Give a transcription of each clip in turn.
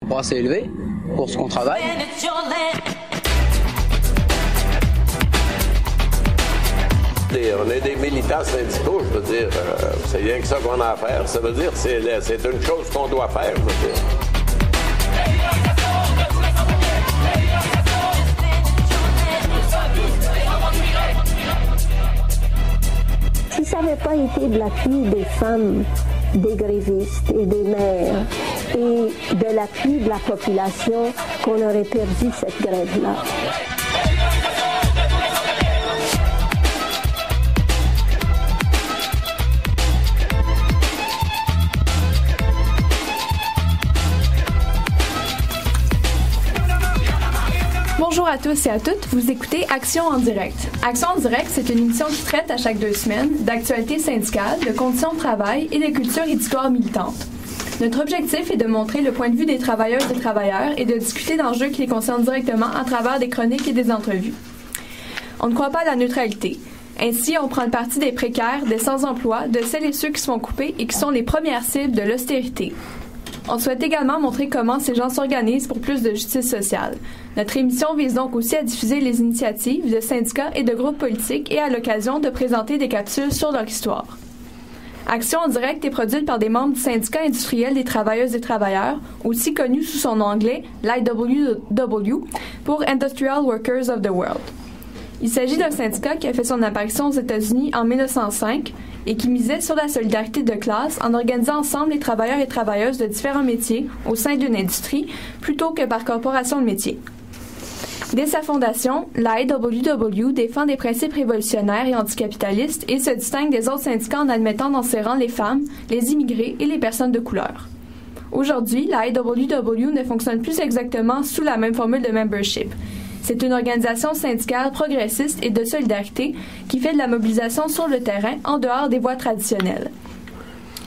Pas assez élevé pour ce qu'on travaille. On est des militants syndicaux, je veux dire, c'est rien que ça qu'on a à faire. Ça veut dire que c'est une chose qu'on doit faire, je veux dire. Si ça n'avait pas été de l'appui des femmes, des grévistes et des mères et de l'appui de la population qu'on aurait perdu cette grève-là. Bonjour à tous et à toutes, vous écoutez Action en direct. Action en direct, c'est une émission qui traite à chaque 2 semaines d'actualités syndicales, de conditions de travail et de culture et d'histoire militante. Notre objectif est de montrer le point de vue des travailleuses et travailleurs et de discuter d'enjeux qui les concernent directement à travers des chroniques et des entrevues. On ne croit pas à la neutralité. Ainsi, on prend le parti des précaires, des sans-emploi, de celles et ceux qui se font couper et qui sont les premières cibles de l'austérité. On souhaite également montrer comment ces gens s'organisent pour plus de justice sociale. Notre émission vise donc aussi à diffuser les initiatives de syndicats et de groupes politiques et à l'occasion de présenter des capsules sur leur histoire. Action en direct est produite par des membres du syndicat industriel des travailleuses et travailleurs, aussi connu sous son nom anglais, l'IWW, pour Industrial Workers of the World. Il s'agit d'un syndicat qui a fait son apparition aux États-Unis en 1905 et qui misait sur la solidarité de classe en organisant ensemble les travailleurs et travailleuses de différents métiers au sein d'une industrie plutôt que par corporation de métiers. Dès sa fondation, la IWW défend des principes révolutionnaires et anticapitalistes et se distingue des autres syndicats en admettant dans ses rangs les femmes, les immigrés et les personnes de couleur. Aujourd'hui, la IWW ne fonctionne plus exactement sous la même formule de membership. C'est une organisation syndicale progressiste et de solidarité qui fait de la mobilisation sur le terrain en dehors des voies traditionnelles.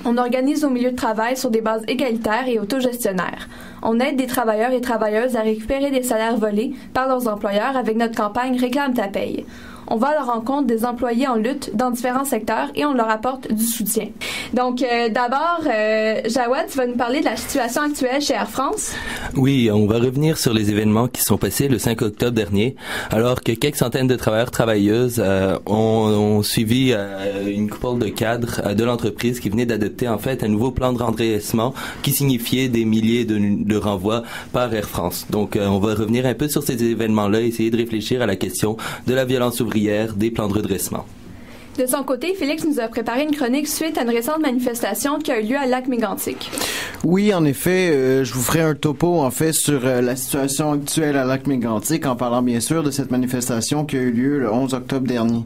On organise nos milieux de travail sur des bases égalitaires et autogestionnaires. On aide des travailleurs et travailleuses à récupérer des salaires volés par leurs employeurs avec notre campagne Réclame ta paye. On va à la rencontre des employés en lutte dans différents secteurs et on leur apporte du soutien. Donc, d'abord, Jawad, tu vas nous parler de la situation actuelle chez Air France. Oui, on va revenir sur les événements qui sont passés le 5 octobre dernier, alors que quelques centaines de travailleurs-travailleuses ont suivi une couple de cadres de l'entreprise qui venait d'adopter en fait un nouveau plan de redressement qui signifiait des milliers de renvois par Air France. Donc, on va revenir un peu sur ces événements-là, essayer de réfléchir à la question de la violence ouvrière, des plans de redressement. De son côté, Félix nous a préparé une chronique suite à une récente manifestation qui a eu lieu à Lac-Mégantic. Oui, en effet, je vous ferai un topo en fait sur la situation actuelle à Lac-Mégantic en parlant bien sûr de cette manifestation qui a eu lieu le 11 octobre dernier.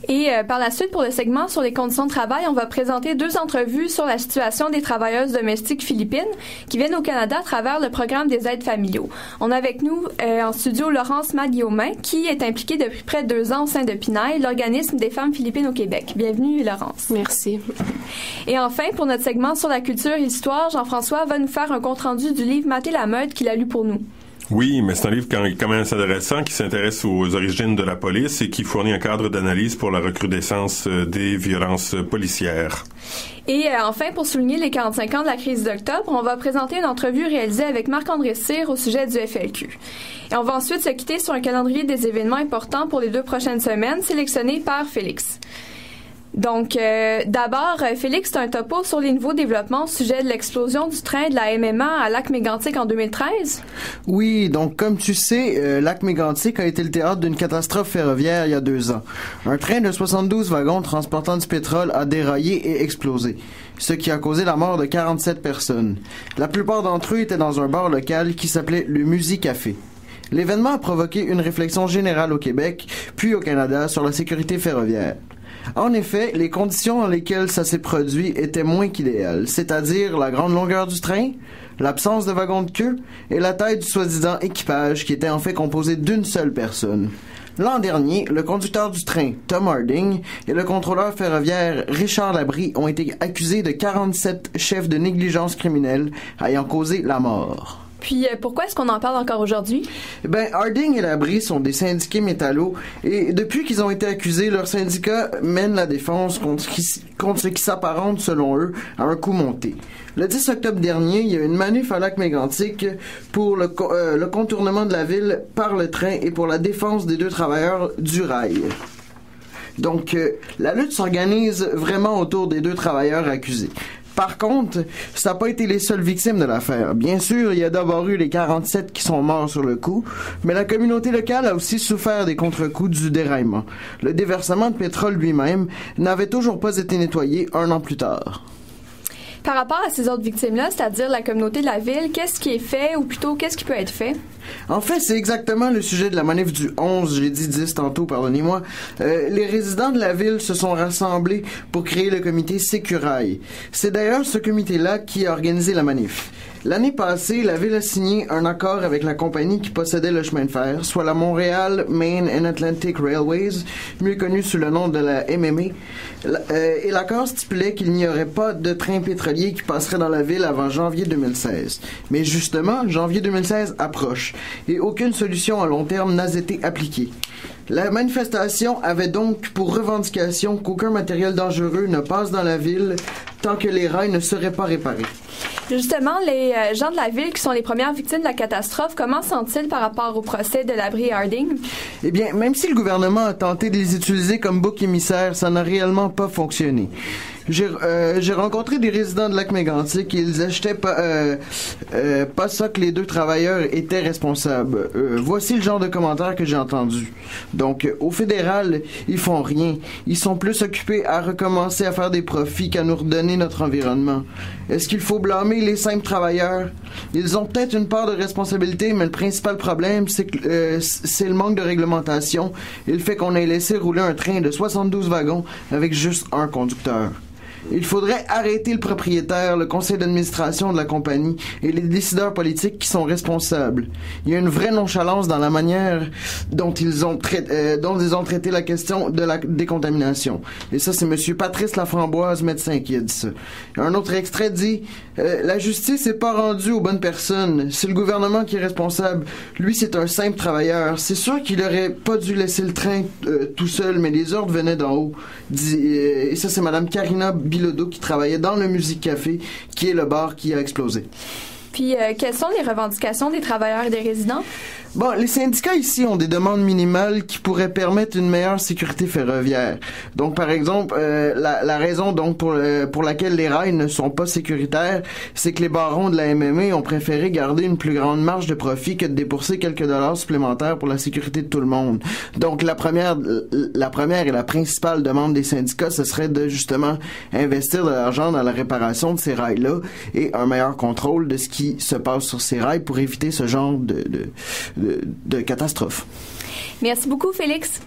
Et par la suite, pour le segment sur les conditions de travail, on va présenter 2 entrevues sur la situation des travailleuses domestiques philippines qui viennent au Canada à travers le programme des aides familiaux. On a avec nous en studio Laurence Maguillaumin, qui est impliquée depuis près de 2 ans au sein de PINAI, l'organisme des femmes philippines au Québec. Bienvenue, Laurence. Merci. Et enfin, pour notre segment sur la culture et l'histoire, Jean-François va nous faire un compte-rendu du livre Maté la meute qu'il a lu pour nous. Oui, mais c'est un livre quand même assez intéressant qui s'intéresse aux origines de la police et qui fournit un cadre d'analyse pour la recrudescence des violences policières. Et enfin, pour souligner les 45 ans de la crise d'octobre, on va présenter une entrevue réalisée avec Marc-André Cyr au sujet du FLQ. Et on va ensuite se quitter sur un calendrier des événements importants pour les 2 prochaines semaines, sélectionnés par Félix. Donc, d'abord, Félix, tu as un topo sur les nouveaux développements au sujet de l'explosion du train de la MMA à Lac-Mégantic en 2013? Oui, donc comme tu sais, Lac-Mégantic a été le théâtre d'une catastrophe ferroviaire il y a 2 ans. Un train de 72 wagons transportant du pétrole a déraillé et explosé, ce qui a causé la mort de 47 personnes. La plupart d'entre eux étaient dans un bar local qui s'appelait le Musi-Café. L'événement a provoqué une réflexion générale au Québec, puis au Canada, sur la sécurité ferroviaire. En effet, les conditions dans lesquelles ça s'est produit étaient moins qu'idéales, c'est-à-dire la grande longueur du train, l'absence de wagons de queue et la taille du soi-disant équipage qui était en fait composé d'une seule personne. L'an dernier, le conducteur du train, Tom Harding, et le contrôleur ferroviaire Richard Labrie ont été accusés de 47 chefs de négligence criminelle ayant causé la mort. Puis pourquoi est-ce qu'on en parle encore aujourd'hui? Ben, Harding et Labrie sont des syndiqués métallos et depuis qu'ils ont été accusés, leur syndicat mène la défense contre ce qui s'apparente, selon eux, à un coup monté. Le 10 octobre dernier, il y a une manif à Lac-Mégantic pour le contournement de la ville par le train et pour la défense des 2 travailleurs du rail. Donc, la lutte s'organise vraiment autour des 2 travailleurs accusés. Par contre, ça n'a pas été les seules victimes de l'affaire. Bien sûr, il y a d'abord eu les 47 qui sont morts sur le coup, mais la communauté locale a aussi souffert des contre-coups du déraillement. Le déversement de pétrole lui-même n'avait toujours pas été nettoyé 1 an plus tard. Par rapport à ces autres victimes-là, c'est-à-dire la communauté de la ville, qu'est-ce qui est fait, ou plutôt, qu'est-ce qui peut être fait? En fait, c'est exactement le sujet de la manif du 11, j'ai dit 10 tantôt, pardonnez-moi. Les résidents de la ville se sont rassemblés pour créer le comité Sécurail. C'est d'ailleurs ce comité-là qui a organisé la manif. L'année passée, la ville a signé un accord avec la compagnie qui possédait le chemin de fer, soit la Montréal Main and Atlantic Railways, mieux connue sous le nom de la MMA. Et l'accord stipulait qu'il n'y aurait pas de train pétrolier qui passerait dans la ville avant janvier 2016. Mais justement, janvier 2016 approche et aucune solution à long terme n'a été appliquée. La manifestation avait donc pour revendication qu'aucun matériel dangereux ne passe dans la ville tant que les rails ne seraient pas réparés. Justement, les gens de la ville qui sont les premières victimes de la catastrophe, comment sentent-ils par rapport au procès de Labrie et Harding? Eh bien, même si le gouvernement a tenté de les utiliser comme bouc émissaire, ça n'a réellement pas fonctionné. J'ai rencontré des résidents de Lac-Mégantic et ils achetaient pas ça que les 2 travailleurs étaient responsables. Voici le genre de commentaires que j'ai entendu. Donc, au fédéral, ils font rien. Ils sont plus occupés à recommencer à faire des profits qu'à nous redonner notre environnement. Est-ce qu'il faut blâmer les simples travailleurs? Ils ont peut-être une part de responsabilité, mais le principal problème, c'est que c'est le manque de réglementation et le fait qu'on ait laissé rouler un train de 72 wagons avec juste un conducteur. Il faudrait arrêter le propriétaire, le conseil d'administration de la compagnie et les décideurs politiques qui sont responsables. Il y a une vraie nonchalance dans la manière dont ils ont traité la question de la décontamination. Et ça, c'est M. Patrice Laframboise, médecin, qui a dit ça. Un autre extrait dit « La justice n'est pas rendue aux bonnes personnes. C'est le gouvernement qui est responsable. Lui, c'est un simple travailleur. C'est sûr qu'il aurait pas dû laisser le train tout seul, mais les ordres venaient d'en haut. » Et ça, c'est Mme Karina Bilodeau qui travaillait dans le Musique Café, qui est le bar qui a explosé. Puis, quelles sont les revendications des travailleurs et des résidents? Bon, les syndicats ici ont des demandes minimales qui pourraient permettre une meilleure sécurité ferroviaire. Donc, par exemple, la raison donc pour laquelle les rails ne sont pas sécuritaires, c'est que les barons de la MMA ont préféré garder une plus grande marge de profit que de débourser quelques dollars supplémentaires pour la sécurité de tout le monde. Donc, la première et la principale demande des syndicats, ce serait de justement investir de l'argent dans la réparation de ces rails-là et un meilleur contrôle de ce qui se passe sur ces rails pour éviter ce genre de catastrophe. Merci beaucoup, Félix.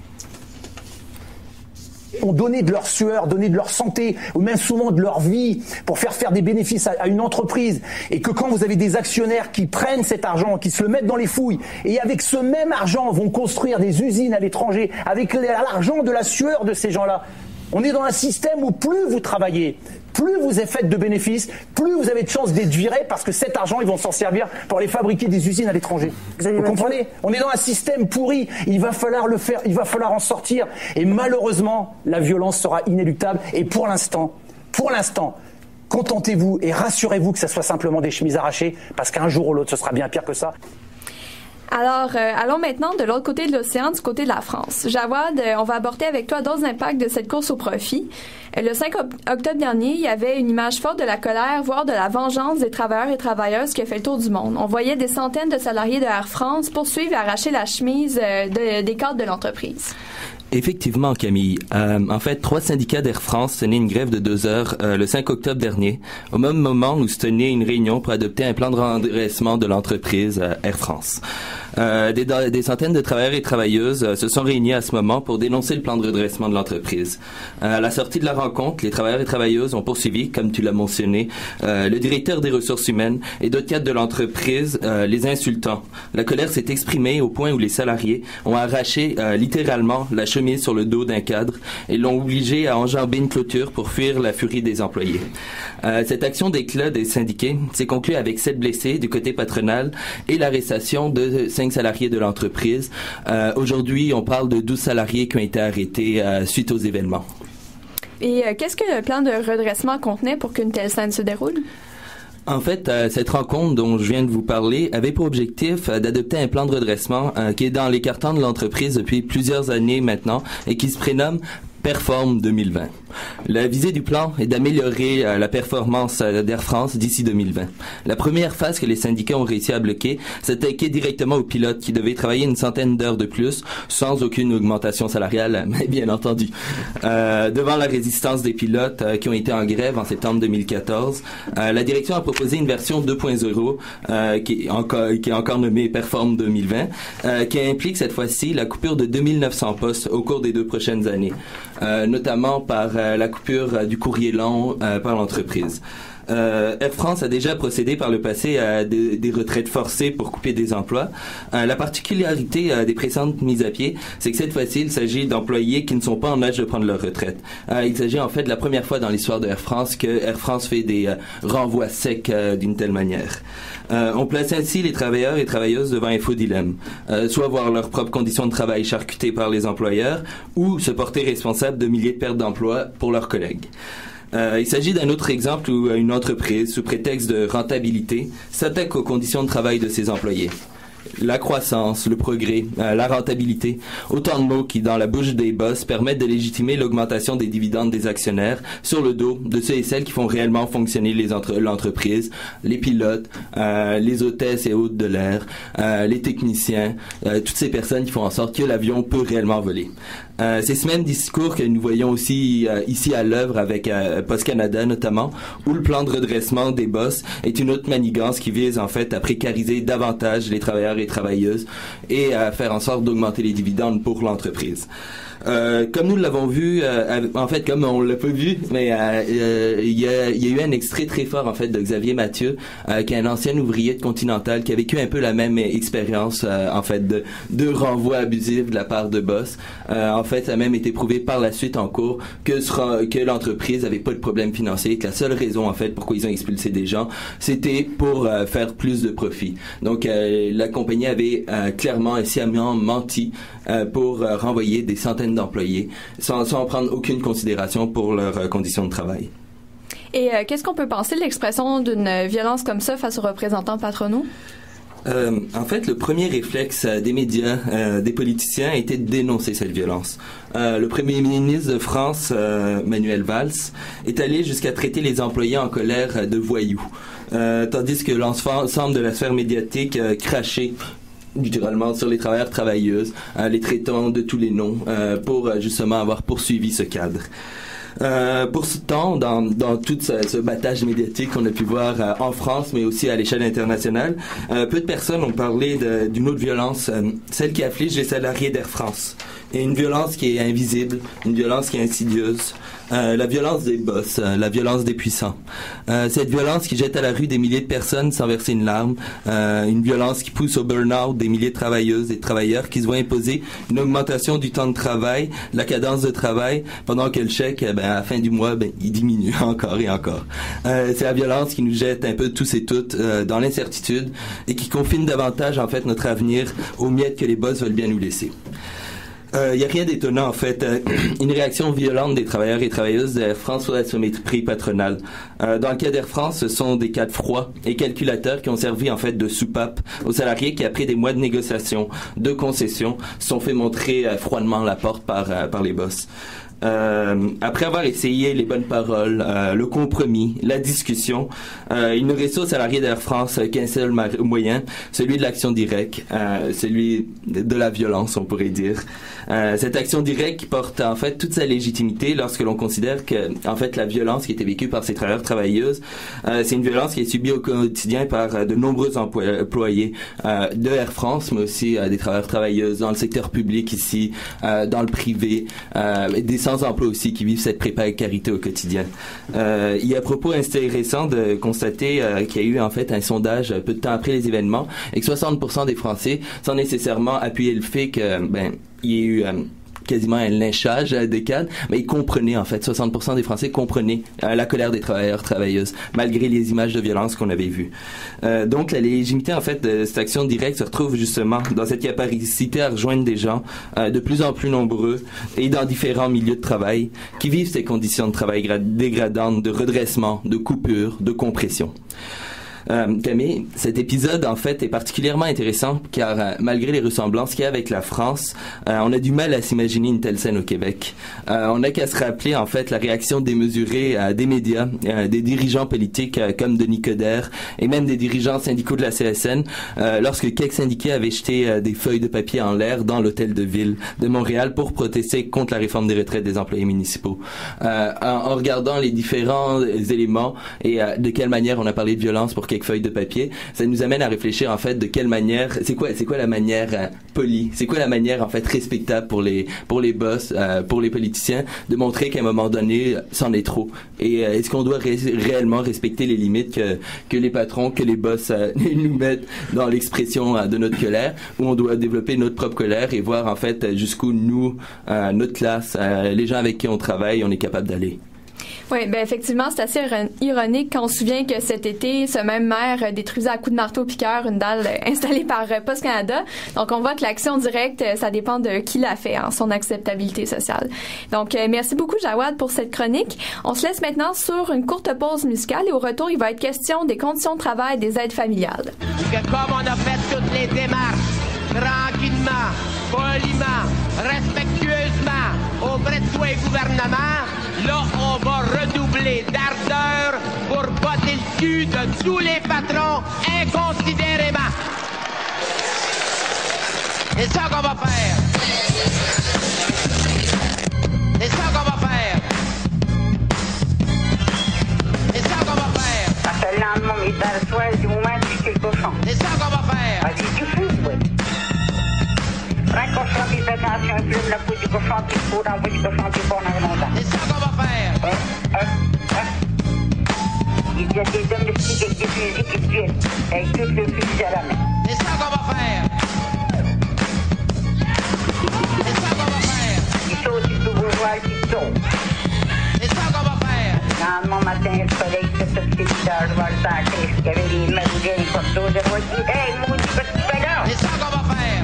Ont donné de leur sueur, donné de leur santé, ou même souvent de leur vie pour faire des bénéfices à une entreprise. Et que quand vous avez des actionnaires qui prennent cet argent, qui se le mettent dans les fouilles, et avec ce même argent vont construire des usines à l'étranger, avec l'argent de la sueur de ces gens-là, on est dans un système où plus vous travaillez, plus vous faites de bénéfices, plus vous avez de chances d'être virés parce que cet argent, ils vont s'en servir pour aller fabriquer des usines à l'étranger. Vous comprenez? On est dans un système pourri. Il va falloir le faire. Il va falloir en sortir. Et malheureusement, la violence sera inéluctable. Et pour l'instant, contentez-vous et rassurez-vous que ce soit simplement des chemises arrachées parce qu'un jour ou l'autre, ce sera bien pire que ça. Alors, allons maintenant de l'autre côté de l'océan, du côté de la France. Jawad, on va aborder avec toi d'autres impacts de cette course au profit. Le 5 octobre dernier, il y avait une image forte de la colère, voire de la vengeance des travailleurs et travailleuses qui a fait le tour du monde. On voyait des centaines de salariés de Air France poursuivre et arracher la chemise des cadres de l'entreprise. Effectivement, Camille. En fait, 3 syndicats d'Air France tenaient une grève de 2 heures le 5 octobre dernier, au même moment où se tenait une réunion pour adopter un plan de redressement de l'entreprise Air France. Des centaines de travailleurs et travailleuses se sont réunis à ce moment pour dénoncer le plan de redressement de l'entreprise. À la sortie de la rencontre, les travailleurs et travailleuses ont poursuivi, comme tu l'as mentionné, le directeur des ressources humaines et d'autres cadres de l'entreprise, les insultant. La colère s'est exprimée au point où les salariés ont arraché littéralement la chemise sur le dos d'un cadre et l'ont obligé à enjamber une clôture pour fuir la furie des employés. Cette action d'éclat des syndiqués s'est conclue avec 7 blessés du côté patronal et l'arrestation de 5 salariés de l'entreprise. Aujourd'hui, on parle de 12 salariés qui ont été arrêtés suite aux événements. Et qu'est-ce que le plan de redressement contenait pour qu'une telle scène se déroule? En fait, cette rencontre dont je viens de vous parler avait pour objectif d'adopter un plan de redressement qui est dans les cartons de l'entreprise depuis plusieurs années maintenant et qui se prénomme Perform 2020. La visée du plan est d'améliorer la performance d'Air France d'ici 2020. La première phase que les syndicats ont réussi à bloquer s'attaquait directement aux pilotes qui devaient travailler une centaine d'heures de plus sans aucune augmentation salariale, mais bien entendu. Devant la résistance des pilotes qui ont été en grève en septembre 2014, la direction a proposé une version 2.0 qui est encore nommée Perform 2020, qui implique cette fois-ci la coupure de 2900 postes au cours des 2 prochaines années. Notamment par la coupure du courrier long par l'entreprise. Air France a déjà procédé par le passé à des retraites forcées pour couper des emplois. La particularité des précédentes mises à pied, c'est que cette fois-ci, il s'agit d'employés qui ne sont pas en âge de prendre leur retraite. Il s'agit en fait de la première fois dans l'histoire de Air France que Air France fait des renvois secs d'une telle manière. On place ainsi les travailleurs et travailleuses devant un faux dilemme. Soit voir leurs propres conditions de travail charcutées par les employeurs ou se porter responsable de milliers de pertes d'emplois pour leurs collègues. Il s'agit d'un autre exemple où une entreprise, sous prétexte de rentabilité, s'attaque aux conditions de travail de ses employés. La croissance, le progrès, la rentabilité, autant de mots qui, dans la bouche des boss, permettent de légitimer l'augmentation des dividendes des actionnaires sur le dos de ceux et celles qui font réellement fonctionner l'entreprise, les pilotes, les hôtesses et hôtes de l'air, les techniciens, toutes ces personnes qui font en sorte que l'avion peut réellement voler. C'est ce même discours que nous voyons aussi ici à l'œuvre avec Post Canada notamment, où le plan de redressement des boss est une autre manigance qui vise en fait à précariser davantage les travailleurs et travailleuses et à faire en sorte d'augmenter les dividendes pour l'entreprise. Comme nous l'avons vu, en fait, comme on l'a pas vu, mais il y a eu un extrait très fort en fait de Xavier Mathieu, qui est un ancien ouvrier de Continental, qui a vécu un peu la même expérience en fait de renvoi abusif de la part de boss. En fait, ça a même été prouvé par la suite en cours que l'entreprise avait pas de problème financier, que la seule raison en fait pourquoi ils ont expulsé des gens, c'était pour faire plus de profit. Donc la compagnie avait clairement et sciemment menti pour renvoyer des centaines d'employés sans prendre aucune considération pour leurs conditions de travail. Et qu'est-ce qu'on peut penser de l'expression d'une violence comme ça face aux représentants patronaux? En fait, le premier réflexe des médias, des politiciens, était de dénoncer cette violence. Le premier ministre de France, Manuel Valls, est allé jusqu'à traiter les employés en colère de voyous, tandis que l'ensemble de la sphère médiatique crachait littéralement sur les travailleurs travailleuses, les traitant de tous les noms pour justement avoir poursuivi ce cadre. Pour ce temps, dans tout ce battage médiatique qu'on a pu voir en France, mais aussi à l'échelle internationale, peu de personnes ont parlé d'une autre violence, celle qui afflige les salariés d'Air France. Et une violence qui est invisible, une violence qui est insidieuse, la violence des boss, la violence des puissants. Cette violence qui jette à la rue des milliers de personnes sans verser une larme, une violence qui pousse au burn-out des milliers de travailleuses et de travailleurs qui se voient imposer une augmentation du temps de travail, la cadence de travail, pendant que le chèque, à la fin du mois, il diminue encore et encore. C'est la violence qui nous jette un peu tous et toutes dans l'incertitude et qui confine davantage en fait notre avenir aux miettes que les boss veulent bien nous laisser. Il n'y a rien d'étonnant, en fait. Une réaction violente des travailleurs et travailleuses d'Air France sur la mépris patronal. Dans le cas d'Air France, ce sont des cadres froids et calculateurs qui ont servi, en fait, de soupape aux salariés qui, après des mois de négociations, de concessions, se sont fait montrer froidement la porte par les boss. Après avoir essayé les bonnes paroles, le compromis, la discussion, il ne reste aux salariés d'Air France qu'un seul moyen, celui de l'action directe, celui de la violence, on pourrait dire. Cette action directe qui porte en fait toute sa légitimité lorsque l'on considère que en fait la violence qui était vécue par ces travailleurs-travailleuses, c'est une violence qui est subie au quotidien par de nombreux employés de Air France, mais aussi des travailleurs-travailleuses dans le secteur public ici, dans le privé, des sans-emploi aussi qui vivent cette précarité au quotidien. Il y a à propos intéressant de constater qu'il y a eu en fait un sondage peu de temps après les événements et que 60% des Français sans nécessairement appuyer le fait que il y a eu quasiment un lynchage des cadres, mais ils comprenaient en fait, 60% des Français comprenaient la colère des travailleurs-travailleuses, malgré les images de violence qu'on avait vues. Donc la légitimité en fait de cette action directe se retrouve justement dans cette capacité à rejoindre des gens de plus en plus nombreux et dans différents milieux de travail qui vivent ces conditions de travail dégradantes, de redressement, de coupure, de compression. Camille, cet épisode en fait est particulièrement intéressant car malgré les ressemblances qu'il y a avec la France, on a du mal à s'imaginer une telle scène au Québec. On n'a qu'à se rappeler en fait la réaction démesurée des médias, des dirigeants politiques comme Denis Coderre et même des dirigeants syndicaux de la CSN lorsque quelques syndiqués avaient jeté des feuilles de papier en l'air dans l'hôtel de ville de Montréal pour protester contre la réforme des retraites des employés municipaux. En regardant les différents éléments et de quelle manière on a parlé de violence pour quelques feuilles de papier, ça nous amène à réfléchir en fait de quelle manière, c'est quoi la manière polie, c'est quoi la manière en fait respectable pour les boss, pour les politiciens de montrer qu'à un moment donné c'en est trop. Et est-ce qu'on doit réellement respecter les limites que les patrons, que les boss nous mettent dans l'expression de notre colère, ou on doit développer notre propre colère et voir en fait jusqu'où nous, notre classe, les gens avec qui on travaille, on est capable d'aller. Oui, ben effectivement, c'est assez ironique quand on se souvient que cet été, ce même maire détruisait à coups de marteau-piqueur une dalle installée par Post Canada. Donc, on voit que l'action directe, ça dépend de qui l'a fait, son acceptabilité sociale. Donc, merci beaucoup, Jawad, pour cette chronique. On se laisse maintenant sur une courte pause musicale et au retour, il va être question des conditions de travail des aides familiales. Comme on a fait toutes les démarches, tranquillement, poliment, respectueusement, auprès de tous les gouvernements, là, on va redoubler d'ardeur pour botter le cul de tous les patrons inconsidérément. C'est ça qu'on va faire. C'est ça qu'on va faire. C'est ça qu'on va faire. Parce que le lendemain, il t'arrête du moment où tu es le cochon. C'est ça qu'on va faire. Ah, c'est du fou, oui. Prends le cochon, puis fais attention, il plume la peau du cochon, puis il faut dans le bout du cochon, puis il faut en avoir longtemps. C'est ça qu'on va faire. Il y a des domestiques avec des fusils qui tuent, avec tout le fusil à la main. C'est ça qu'on va faire. C'est ça qu'on va faire. Il saute du bourgeois, puis il saute. C'est ça qu'on va faire. Le lendemain matin, le soleil, c'est ça, c'est bizarre, je vois le sacré, il y avait les maroudins comme ça, je vois dit, hey, maudit, qu'est-ce que tu fais là? C'est ça qu'on va faire.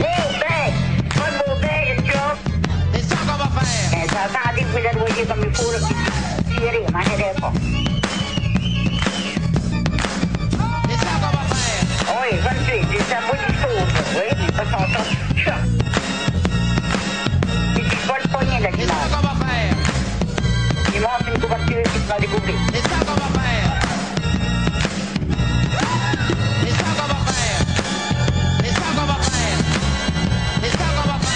Pas de beau bec, une chose. C'est ça qu'on va faire. Attendez, vous le voyez comme il faut, là, puis tirez, manquerez pas. C'est ça qu'on va faire. Oui, 28, des sabots du sauce, oui, mais pas son temps de chat. Puis tu vas le pogner, là, C'est ça qu'on va faire. Il monte une couverture qui te va découvrir. C'est ça qu'on va faire. C'est ça qu'on va faire. C'est ça qu'on va faire. C'est ça qu'on va faire.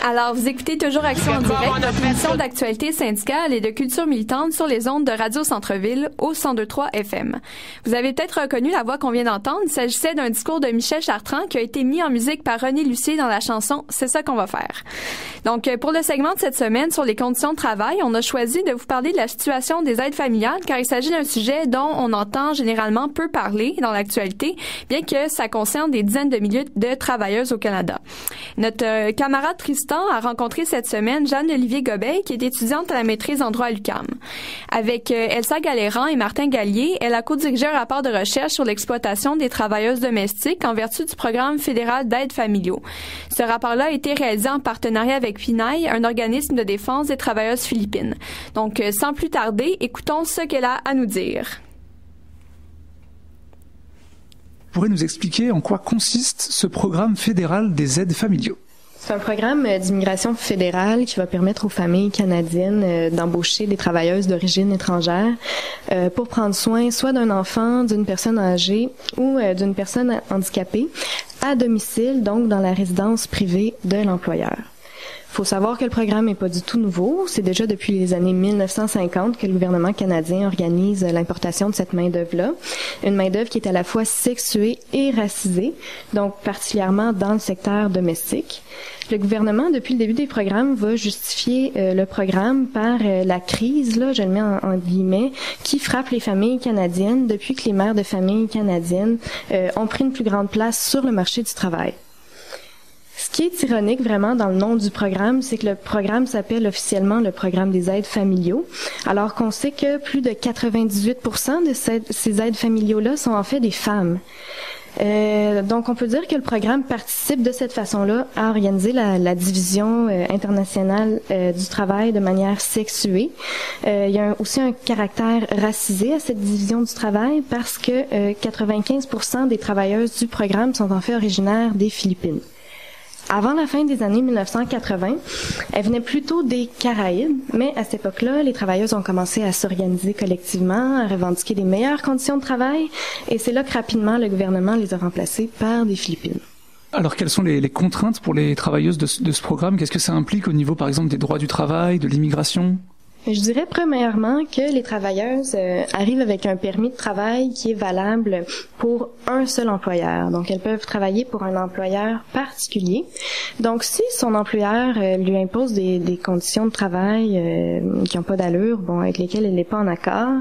Alors, vous écoutez toujours Action en direct, votre émission d'actualité syndicale et de culture militante sur les ondes de Radio Centre-Ville au 102.3 FM. Vous avez peut-être reconnu la voix qu'on vient d'entendre. Il s'agissait d'un discours de Michel Chartrand qui a été mis en musique par René Lucier dans la chanson « C'est ça qu'on va faire ». Donc, pour le segment de cette semaine sur les conditions de travail, on a choisi de vous parler de la situation des aides familiales car il s'agit d'un sujet dont on entend généralement peu parler dans l'actualité, bien que ça concerne des dizaines de milliers de travailleuses au Canada. Notre camarade Tristan a rencontré cette semaine Jeanne-Olivier Gobeil, qui est étudiante à la maîtrise en droit à l'UQAM. Avec Elsa Galéran et Martin Gallier, elle a co-dirigé un rapport de recherche sur l'exploitation des travailleuses domestiques en vertu du programme fédéral d'aide familiaux. Ce rapport-là a été réalisé en partenariat avec PNAI, un organisme de défense des travailleuses philippines. Donc, sans plus tarder, écoutons ce qu'elle a à nous dire. Vous pourrez nous expliquer en quoi consiste ce programme fédéral des aides familiaux? C'est un programme d'immigration fédérale qui va permettre aux familles canadiennes d'embaucher des travailleuses d'origine étrangère pour prendre soin soit d'un enfant, d'une personne âgée ou d'une personne handicapée à domicile, donc dans la résidence privée de l'employeur. Il faut savoir que le programme n'est pas du tout nouveau. C'est déjà depuis les années 1950 que le gouvernement canadien organise l'importation de cette main-d'œuvre-là. Une main-d'œuvre qui est à la fois sexuée et racisée, donc particulièrement dans le secteur domestique. Le gouvernement, depuis le début des programmes, va justifier le programme par la crise, là, je le mets en guillemets, qui frappe les familles canadiennes depuis que les mères de familles canadiennes ont pris une plus grande place sur le marché du travail. Ce qui est ironique vraiment dans le nom du programme, c'est que le programme s'appelle officiellement le programme des aides familiaux, alors qu'on sait que plus de 98% de ces aides familiaux-là sont en fait des femmes. Donc, on peut dire que le programme participe de cette façon-là à organiser la division internationale du travail de manière sexuée. Il y a aussi un caractère racisé à cette division du travail parce que 95% des travailleuses du programme sont en fait originaires des Philippines. Avant la fin des années 1980, elles venaient plutôt des Caraïbes, mais à cette époque-là, les travailleuses ont commencé à s'organiser collectivement, à revendiquer des meilleures conditions de travail, et c'est là que rapidement le gouvernement les a remplacées par des Philippines. Alors, quelles sont les contraintes pour les travailleuses de ce programme? Qu'est-ce que ça implique au niveau, par exemple, des droits du travail, de l'immigration? Je dirais premièrement que les travailleuses arrivent avec un permis de travail qui est valable pour un seul employeur. Donc, elles peuvent travailler pour un employeur particulier. Donc, si son employeur lui impose des conditions de travail qui n'ont pas d'allure, avec lesquelles elle n'est pas en accord,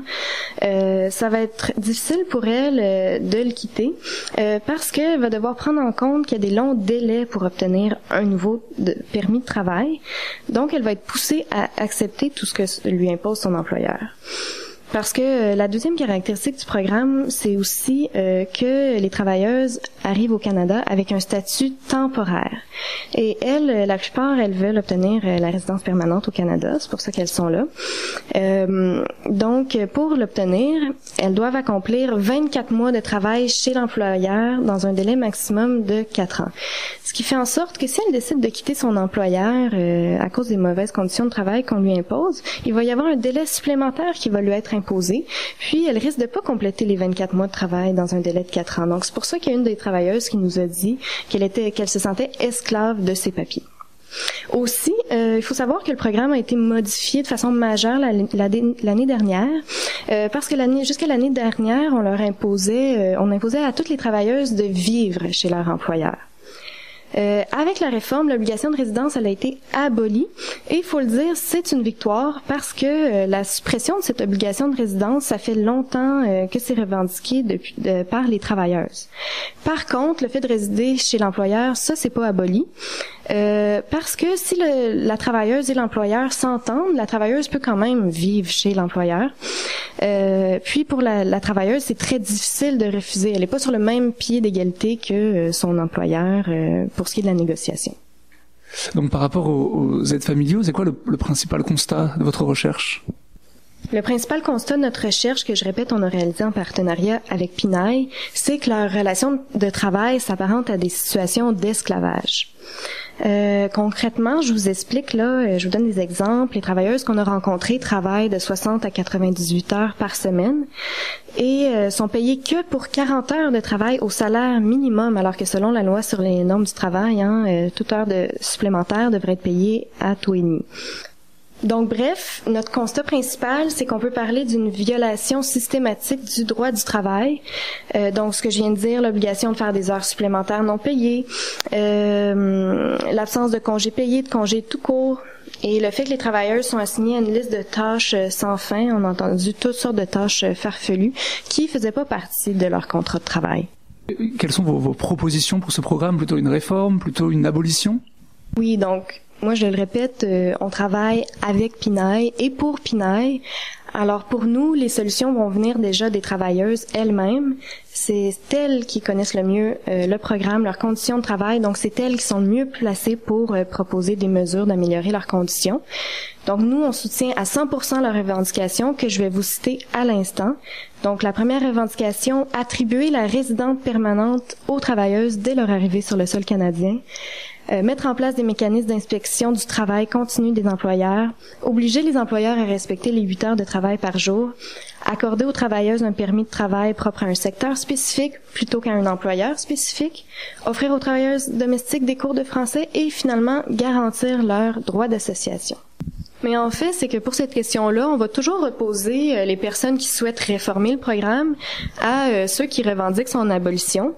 ça va être difficile pour elle de le quitter parce qu'elle va devoir prendre en compte qu'il y a des longs délais pour obtenir un nouveau permis de travail. Donc, elle va être poussée à accepter tout ce que lui impose son employeur. Parce que la deuxième caractéristique du programme, c'est aussi que les travailleuses arrivent au Canada avec un statut temporaire. Et elles, la plupart, elles veulent obtenir la résidence permanente au Canada. C'est pour ça qu'elles sont là. Donc, pour l'obtenir, elles doivent accomplir 24 mois de travail chez l'employeur dans un délai maximum de 4 ans. Ce qui fait en sorte que si elle décide de quitter son employeur à cause des mauvaises conditions de travail qu'on lui impose, il va y avoir un délai supplémentaire qui va lui être imposé, puis elle risque de pas compléter les 24 mois de travail dans un délai de 4 ans. Donc, c'est pour ça qu'il y a une des travailleuses qui nous a dit qu'elle se sentait esclave de ses papiers. Aussi, il faut savoir que le programme a été modifié de façon majeure l'année dernière, parce que jusqu'à l'année dernière, on imposait à toutes les travailleuses de vivre chez leur employeur. Avec la réforme, l'obligation de résidence elle a été abolie et il faut le dire, c'est une victoire parce que la suppression de cette obligation de résidence, ça fait longtemps que c'est revendiqué par les travailleuses. Par contre, le fait de résider chez l'employeur, ça c'est pas aboli. Parce que si la travailleuse et l'employeur s'entendent, la travailleuse peut quand même vivre chez l'employeur. Puis pour la travailleuse, c'est très difficile de refuser. Elle n'est pas sur le même pied d'égalité que son employeur pour ce qui est de la négociation. Donc par rapport aux aides familiaux, c'est quoi le principal constat de votre recherche? Le principal constat de notre recherche, que je répète, on a réalisé en partenariat avec PNAE, c'est que leur relation de travail s'apparente à des situations d'esclavage. Concrètement, je vous explique là, je vous donne des exemples. Les travailleuses qu'on a rencontrées travaillent de 60 à 98 heures par semaine et sont payées que pour 40 heures de travail au salaire minimum, alors que selon la loi sur les normes du travail, toute heure supplémentaire devrait être payée à taux et demi. Donc, bref, notre constat principal, c'est qu'on peut parler d'une violation systématique du droit du travail. Donc, ce que je viens de dire, l'obligation de faire des heures supplémentaires non payées, l'absence de congés payés, de congés tout court, et le fait que les travailleurs sont assignés à une liste de tâches sans fin. On a entendu toutes sortes de tâches farfelues qui faisaient pas partie de leur contrat de travail. Quelles sont vos propositions pour ce programme? Plutôt une réforme, plutôt une abolition? Oui, donc, moi, je le répète, on travaille avec PNAE et pour PNAE. Alors, pour nous, les solutions vont venir déjà des travailleuses elles-mêmes. c'est elles qui connaissent le mieux le programme, leurs conditions de travail. Donc, c'est elles qui sont le mieux placées pour proposer des mesures d'améliorer leurs conditions. Donc, nous, on soutient à 100% leurs revendications que je vais vous citer à l'instant. Donc, la première revendication, attribuer la résidence permanente aux travailleuses dès leur arrivée sur le sol canadien. Mettre en place des mécanismes d'inspection du travail continu des employeurs, obliger les employeurs à respecter les 8 heures de travail par jour, accorder aux travailleuses un permis de travail propre à un secteur spécifique plutôt qu'à un employeur spécifique, offrir aux travailleuses domestiques des cours de français et finalement garantir leur droit d'association. Mais en fait, c'est que pour cette question-là, on va toujours opposer les personnes qui souhaitent réformer le programme à ceux qui revendiquent son abolition.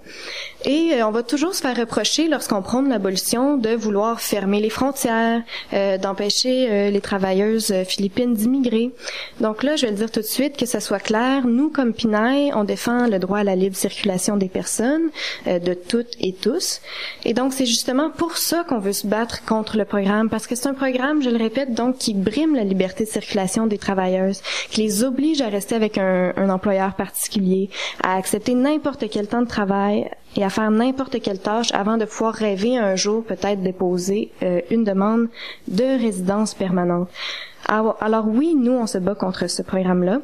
Et on va toujours se faire reprocher, lorsqu'on prône l'abolition, de vouloir fermer les frontières, d'empêcher les travailleuses philippines d'immigrer. Donc là, je vais le dire tout de suite, que ça soit clair, nous, comme PNAE, on défend le droit à la libre circulation des personnes, de toutes et tous. Et donc, c'est justement pour ça qu'on veut se battre contre le programme, parce que c'est un programme, je le répète, donc qui brime la liberté de circulation des travailleuses, qui les oblige à rester avec un employeur particulier, à accepter n'importe quel temps de travail et à faire n'importe quelle tâche avant de pouvoir rêver un jour peut-être déposer une demande de résidence permanente. Alors oui, nous, on se bat contre ce programme-là.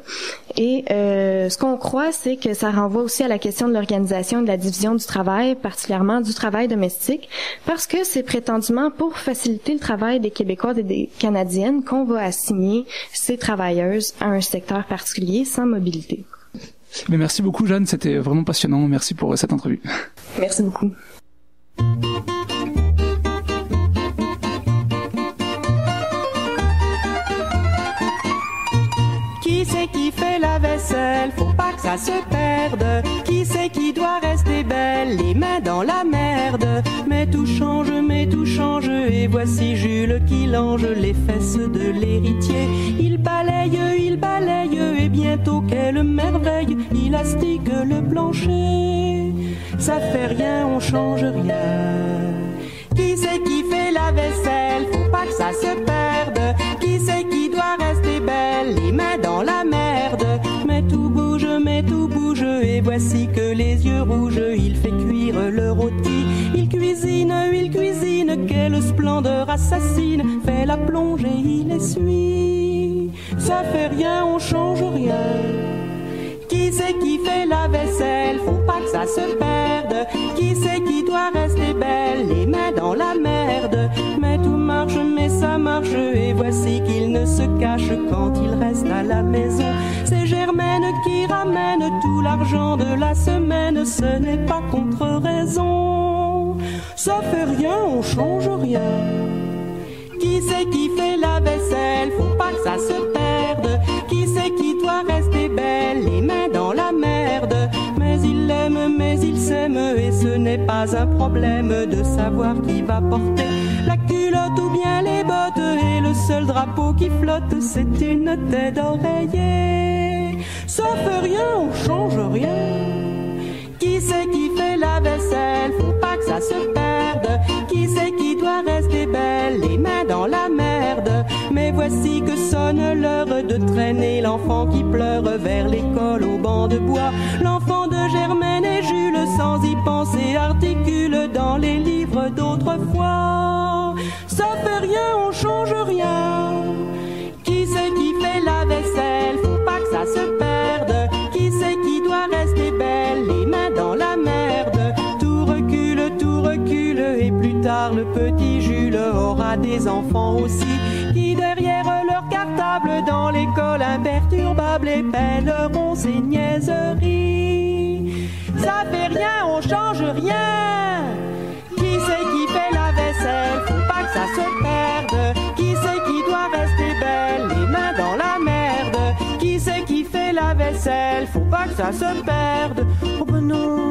Et ce qu'on croit, c'est que ça renvoie aussi à la question de l'organisation et de la division du travail, particulièrement du travail domestique, parce que c'est prétendument pour faciliter le travail des Québécoises et des Canadiennes qu'on va assigner ces travailleuses à un secteur particulier sans mobilité. Mais merci beaucoup, Jeanne, c'était vraiment passionnant. Merci pour cette entrevue. Merci beaucoup. Qui c'est qui fait la vaisselle? Faut pas que ça se perde. Qui c'est qui doit rester belle? Les mains dans la merde. Mais tout change, et voici Jules qui lange les fesses de l'héritier. Il balaye, et bientôt, quelle merveille, il astique le plancher. Ça fait rien, on change rien. Qui c'est qui fait la vaisselle? Faut pas que ça se perde. Qui c'est qui doit rester belle? Les mains dans la merde. Mais tout bouge, et voici que les yeux rouges, il fait cuire le rôti. Il cuisine, quelle splendeur assassine. Fait la plongée, il essuie. Ça fait rien, on change rien. Qui c'est qui fait la vaisselle? Faut pas que ça se perde. Qui c'est qui doit rester belle? Les mains dans la merde. Mais tout marche, mais ça marche, et voici qu'il ne se cache quand il reste à la maison. C'est Germaine qui ramène tout l'argent de la semaine. Ce n'est pas contre raison. Ça fait rien, on change rien. Qui c'est qui fait la vaisselle? Faut pas que ça se perde. Qui c'est qui doit rester belle? Les mains dans la merde. Mais il l'aime, mais il s'aime, et ce n'est pas un problème de savoir qui va porter la culotte ou bien les bottes. Et le seul drapeau qui flotte, c'est une tête d'oreiller. Ça fait rien, on change rien. Qui c'est qui fait la vaisselle? Faut pas que ça se perde. Qui c'est qui doit rester belle? Les mains dans la merde. Mais voici que sonne l'heure de traîner l'enfant qui pleure vers l'école au banc de bois. L'enfant de Germaine et Jules, sans y penser, articule dans les livres d'autrefois. Ça fait rien, on change rien. Qui c'est qui fait la vaisselle? Faut pas que ça se perde. Qui c'est qui doit rester belle? Les mains dans la merde. Tout recule, et plus tard le petit Jules aura des enfants aussi, qui derrière leur cartable dans l'école imperturbable épelleront ses niaiseries. Ça fait rien, on change rien. Qui c'est qui fait la vaisselle? Faut pas que ça se perde. Qui c'est qui doit rester belle? Les mains dans la merde. Qui c'est qui fait la vaisselle? Faut pas que ça se perde. Oh ben non.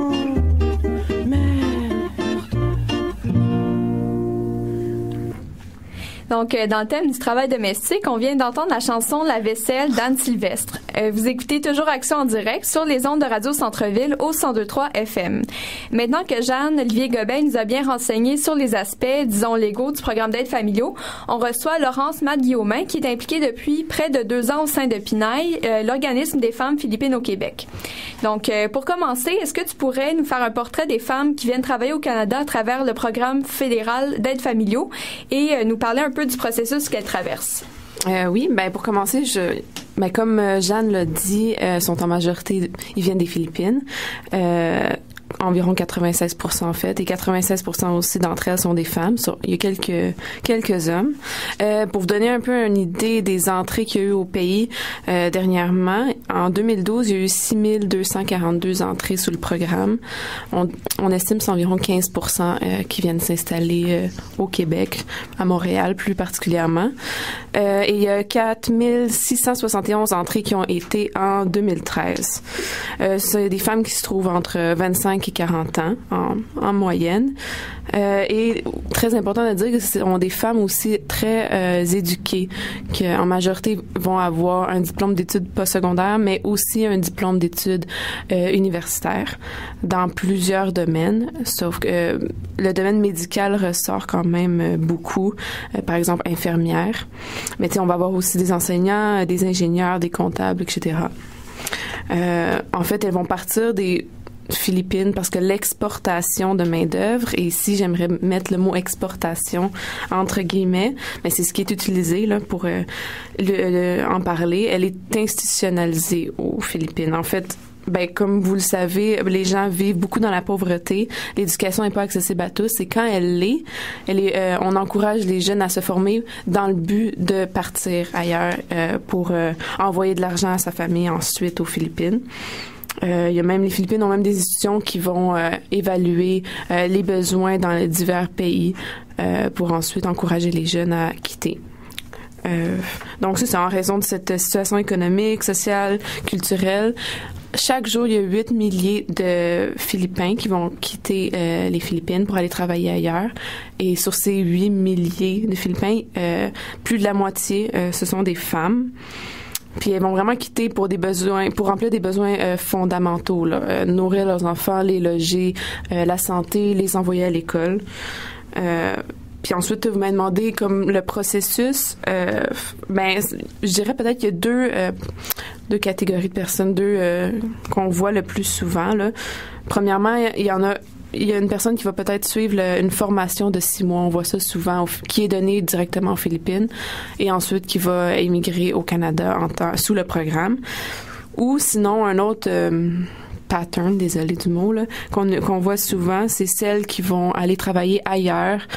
Donc, dans le thème du travail domestique, on vient d'entendre la chanson La vaisselle d'Anne Sylvestre. Vous écoutez toujours Action en direct sur les ondes de Radio Centre-Ville au 102.3 FM. Maintenant que Jeanne-Olivier Gobin nous a bien renseigné sur les aspects, disons, légaux du programme d'aide familiaux, on reçoit Laurence Matt-Guillaumin, qui est impliquée depuis près de 2 ans au sein de PINAI, l'organisme des femmes philippines au Québec. Donc, pour commencer, est-ce que tu pourrais nous faire un portrait des femmes qui viennent travailler au Canada à travers le programme fédéral d'aide familiaux et nous parler un peu du processus qu'elles traversent? Oui, ben pour commencer, comme Jeanne l'a dit, sont en majorité, ils viennent des Philippines. Environ 96% en fait, et 96% aussi d'entre elles sont des femmes. Il y a quelques hommes. Pour vous donner un peu une idée des entrées qu'il y a eu au pays dernièrement, en 2012, il y a eu 6242 entrées sous le programme. On estime que c'est environ 15% qui viennent s'installer au Québec, à Montréal plus particulièrement. Et il y a 4671 entrées qui ont été en 2013. C'est des femmes qui se trouvent entre 25 et 40 ans en moyenne. Et très important de dire que ce sont des femmes aussi très éduquées, qui en majorité vont avoir un diplôme d'études postsecondaires, mais aussi un diplôme d'études universitaires dans plusieurs domaines, sauf que le domaine médical ressort quand même beaucoup, par exemple infirmière. Mais tu sais, on va avoir aussi des enseignants, des ingénieurs, des comptables, etc. En fait, elles vont partir des Philippines parce que l'exportation de main-d'œuvre, et ici j'aimerais mettre le mot exportation entre guillemets, mais c'est ce qui est utilisé là pour en parler, elle est institutionnalisée aux Philippines. En fait, comme vous le savez, les gens vivent beaucoup dans la pauvreté. L'éducation n'est pas accessible à tous. Et quand on encourage les jeunes à se former dans le but de partir ailleurs pour envoyer de l'argent à sa famille ensuite aux Philippines. Il y a même les Philippines ont même des institutions qui vont évaluer les besoins dans les divers pays pour ensuite encourager les jeunes à quitter. Donc ça, c'est en raison de cette situation économique, sociale, culturelle. Chaque jour, il y a 8 milliers de Philippins qui vont quitter les Philippines pour aller travailler ailleurs. Et sur ces 8 milliers de Philippins, plus de la moitié, ce sont des femmes. Puis elles vont vraiment quitter pour remplir des besoins fondamentaux, là. Nourrir leurs enfants, les loger, la santé, les envoyer à l'école. Puis ensuite, vous m'avez demandé comme le processus. Je dirais peut-être qu'il y a deux catégories de personnes, qu'on voit le plus souvent, là. Premièrement, il y a une personne qui va peut-être suivre une formation de 6 mois. On voit ça souvent, qui est donnée directement aux Philippines, et ensuite qui va émigrer au Canada sous le programme. Ou sinon, un autre pattern, désolé du mot, là, qu'on voit souvent, c'est celles qui vont aller travailler ailleurs,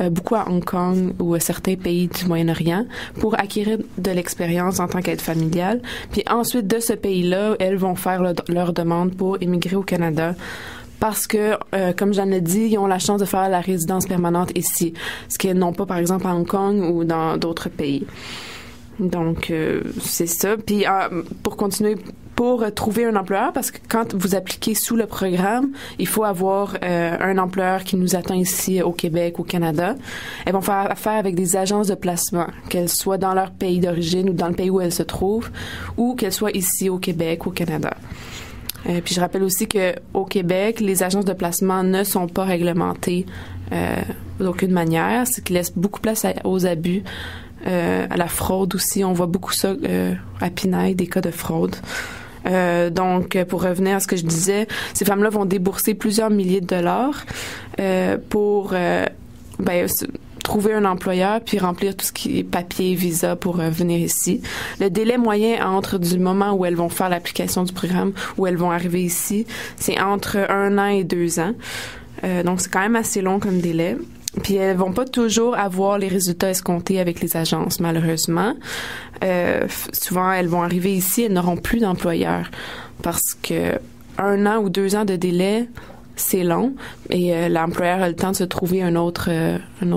beaucoup à Hong Kong ou à certains pays du Moyen-Orient, pour acquérir de l'expérience en tant qu'aide familiale. Puis ensuite, de ce pays-là, elles vont faire leur demande pour émigrer au Canada. Parce que, comme j'en ai dit, ils ont la chance de faire la résidence permanente ici, ce qu'ils n'ont pas, par exemple, à Hong Kong ou dans d'autres pays. Donc, c'est ça. Puis, pour continuer, pour trouver un employeur, parce que quand vous appliquez sous le programme, il faut avoir un employeur qui nous attend ici au Québec, au Canada. Elles vont faire affaire avec des agences de placement, qu'elles soient dans leur pays d'origine ou dans le pays où elles se trouvent, ou qu'elles soient ici au Québec, au Canada. Puis je rappelle aussi que au Québec, les agences de placement ne sont pas réglementées d'aucune manière, ce qui laisse beaucoup place aux abus, à la fraude aussi. On voit beaucoup ça à PINAI, des cas de fraude. Donc, pour revenir à ce que je disais, ces femmes-là vont débourser plusieurs milliers de dollars pour trouver un employeur puis remplir tout ce qui est papier, visa pour venir ici. Le délai moyen entre du moment où elles vont faire l'application du programme où elles vont arriver ici, c'est entre 1 an et 2 ans. Donc, c'est quand même assez long comme délai. Puis elles vont pas toujours avoir les résultats escomptés avec les agences, malheureusement. Souvent, elles vont arriver ici, elles n'auront plus d'employeur parce que 1 an ou 2 ans de délai, c'est long et l'employeur a le temps de se trouver une autre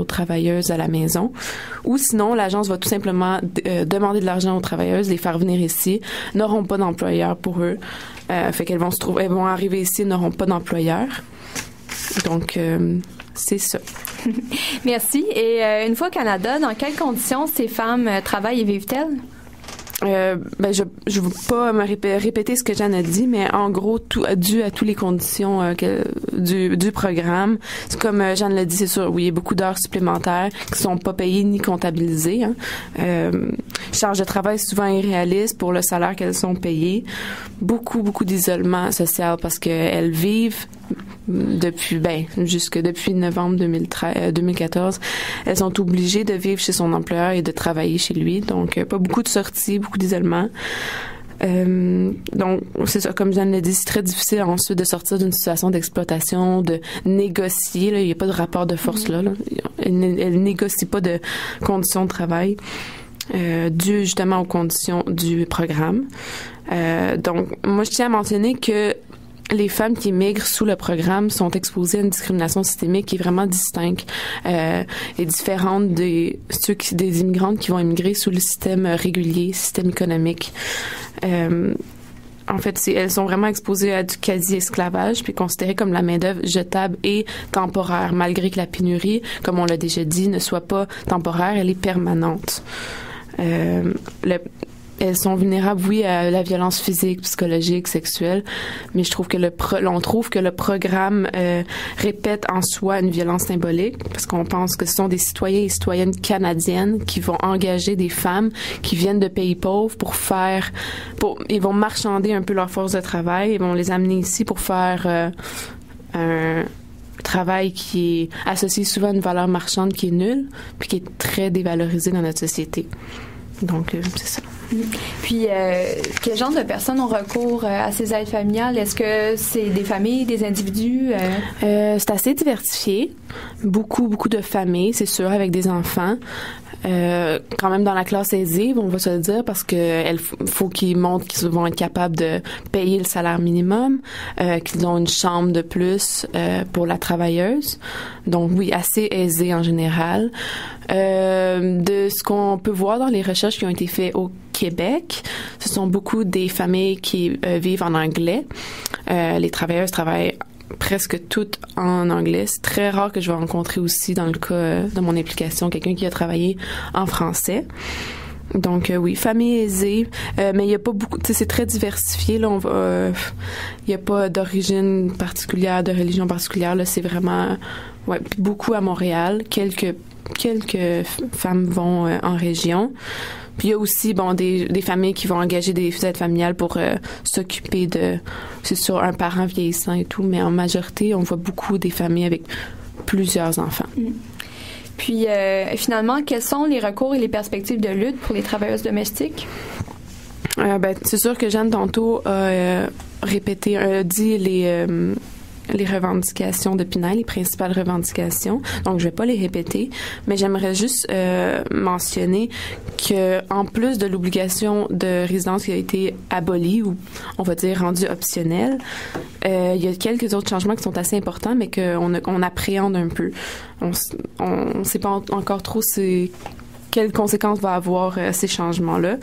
travailleuse à la maison. Ou sinon, l'agence va tout simplement demander de l'argent aux travailleuses, les faire venir ici, n'auront pas d'employeur pour eux. Fait qu'elles vont arriver ici, n'auront pas d'employeur. Donc, c'est ça. Merci. Et une fois au Canada, dans quelles conditions ces femmes travaillent et vivent-elles? Je veux pas me répéter ce que Jeanne a dit, mais en gros, tout dû à toutes les conditions du programme. C'est comme Jeanne l'a dit, c'est sûr, oui, il y a beaucoup d'heures supplémentaires qui sont pas payées ni comptabilisées. Charge de travail souvent irréaliste pour le salaire qu'elles sont payées. Beaucoup d'isolement social parce qu'elles vivent jusque depuis novembre 2014, elles sont obligées de vivre chez son employeur et de travailler chez lui. Donc, pas beaucoup de sorties, beaucoup d'isolement. Donc, c'est ça, comme Jeanne l'a dit, c'est très difficile ensuite de sortir d'une situation d'exploitation, de négocier. Là, il n'y a pas de rapport de force là. Elle négocie pas de conditions de travail dû justement aux conditions du programme. Donc, moi, je tiens à mentionner que les femmes qui migrent sous le programme sont exposées à une discrimination systémique qui est vraiment distincte et différente des immigrantes qui vont immigrer sous le système régulier, système économique. En fait, elles sont vraiment exposées à du quasi-esclavage puis considérées comme la main-d'œuvre jetable et temporaire, malgré que la pénurie, comme on l'a déjà dit, ne soit pas temporaire, elle est permanente. Elles sont vulnérables, oui, à la violence physique, psychologique, sexuelle, mais je trouve que on trouve que le programme répète en soi une violence symbolique, parce qu'on pense que ce sont des citoyens et citoyennes canadiennes qui vont engager des femmes qui viennent de pays pauvres ils vont marchander un peu leur force de travail, ils vont les amener ici pour faire un travail qui est associé souvent à une valeur marchande qui est nulle, puis qui est très dévalorisée dans notre société. Donc, c'est ça. Puis, quel genre de personnes ont recours à ces aides familiales? Est-ce que c'est des familles, des individus? C'est assez diversifié. Beaucoup de familles, c'est sûr, avec des enfants. Quand même dans la classe aisée, on va se le dire, parce que faut qu'ils montrent qu'ils vont être capables de payer le salaire minimum, qu'ils ont une chambre de plus pour la travailleuse. Donc oui, assez aisée en général. De ce qu'on peut voir dans les recherches qui ont été faites au Québec, ce sont beaucoup des familles qui vivent en anglais. Les travailleuses travaillent presque toutes en anglais. C'est très rare que je vais rencontrer aussi, dans le cas de mon implication, quelqu'un qui a travaillé en français. Donc oui, famille aisée, mais il y a pas beaucoup, tu sais, c'est très diversifié là. Il y a pas d'origine particulière, de religion particulière là. C'est vraiment, beaucoup à Montréal. Quelques femmes vont en région. Puis il y a aussi des familles qui vont engager des aides familiales pour s'occuper c'est sûr, un parent vieillissant et tout, mais en majorité, on voit beaucoup des familles avec plusieurs enfants. Puis finalement, quels sont les recours et les perspectives de lutte pour les travailleuses domestiques? C'est sûr que Jeanne tantôt a dit les revendications de Pinay, les principales revendications. Donc, je vais pas les répéter, mais j'aimerais juste mentionner que, en plus de l'obligation de résidence qui a été abolie ou, on va dire, rendue optionnelle, il y a quelques autres changements qui sont assez importants, mais qu'on appréhende un peu. On sait pas encore trop quelles conséquences va avoir ces changements-là.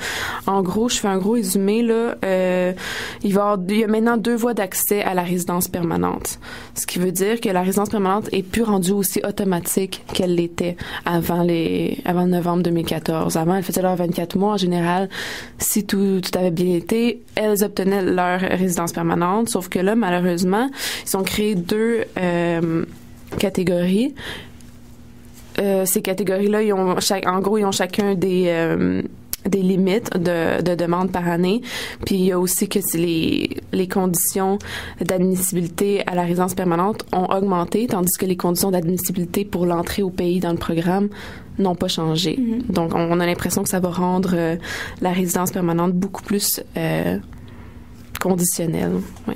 En gros, je fais un gros résumé là. Il y a maintenant 2 voies d'accès à la résidence permanente, ce qui veut dire que la résidence permanente est plus rendue aussi automatique qu'elle l'était avant novembre 2014. Avant, elle faisait leurs 24 mois en général. Si tout avait bien été, elles obtenaient leur résidence permanente. Sauf que là, malheureusement, ils ont créé 2 catégories. Ces catégories-là, ils ont chacun des limites de demandes par année. Puis il y a aussi que les conditions d'admissibilité à la résidence permanente ont augmenté, tandis que les conditions d'admissibilité pour l'entrée au pays dans le programme n'ont pas changé. Mm-hmm. Donc on a l'impression que ça va rendre la résidence permanente beaucoup plus conditionnelle. Ouais.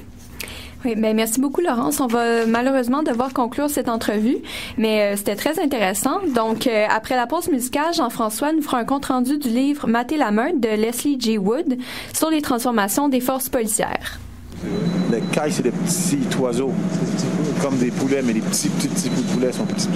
Oui, ben merci beaucoup, Laurence. On va malheureusement devoir conclure cette entrevue, mais c'était très intéressant. Donc, après la pause musicale, Jean-François nous fera un compte-rendu du livre « Mater la meute » de Leslie J. Wood sur les transformations des forces policières. Les cailles, c'est des petits oiseaux, comme des poulets, mais les petits poulets sont petits.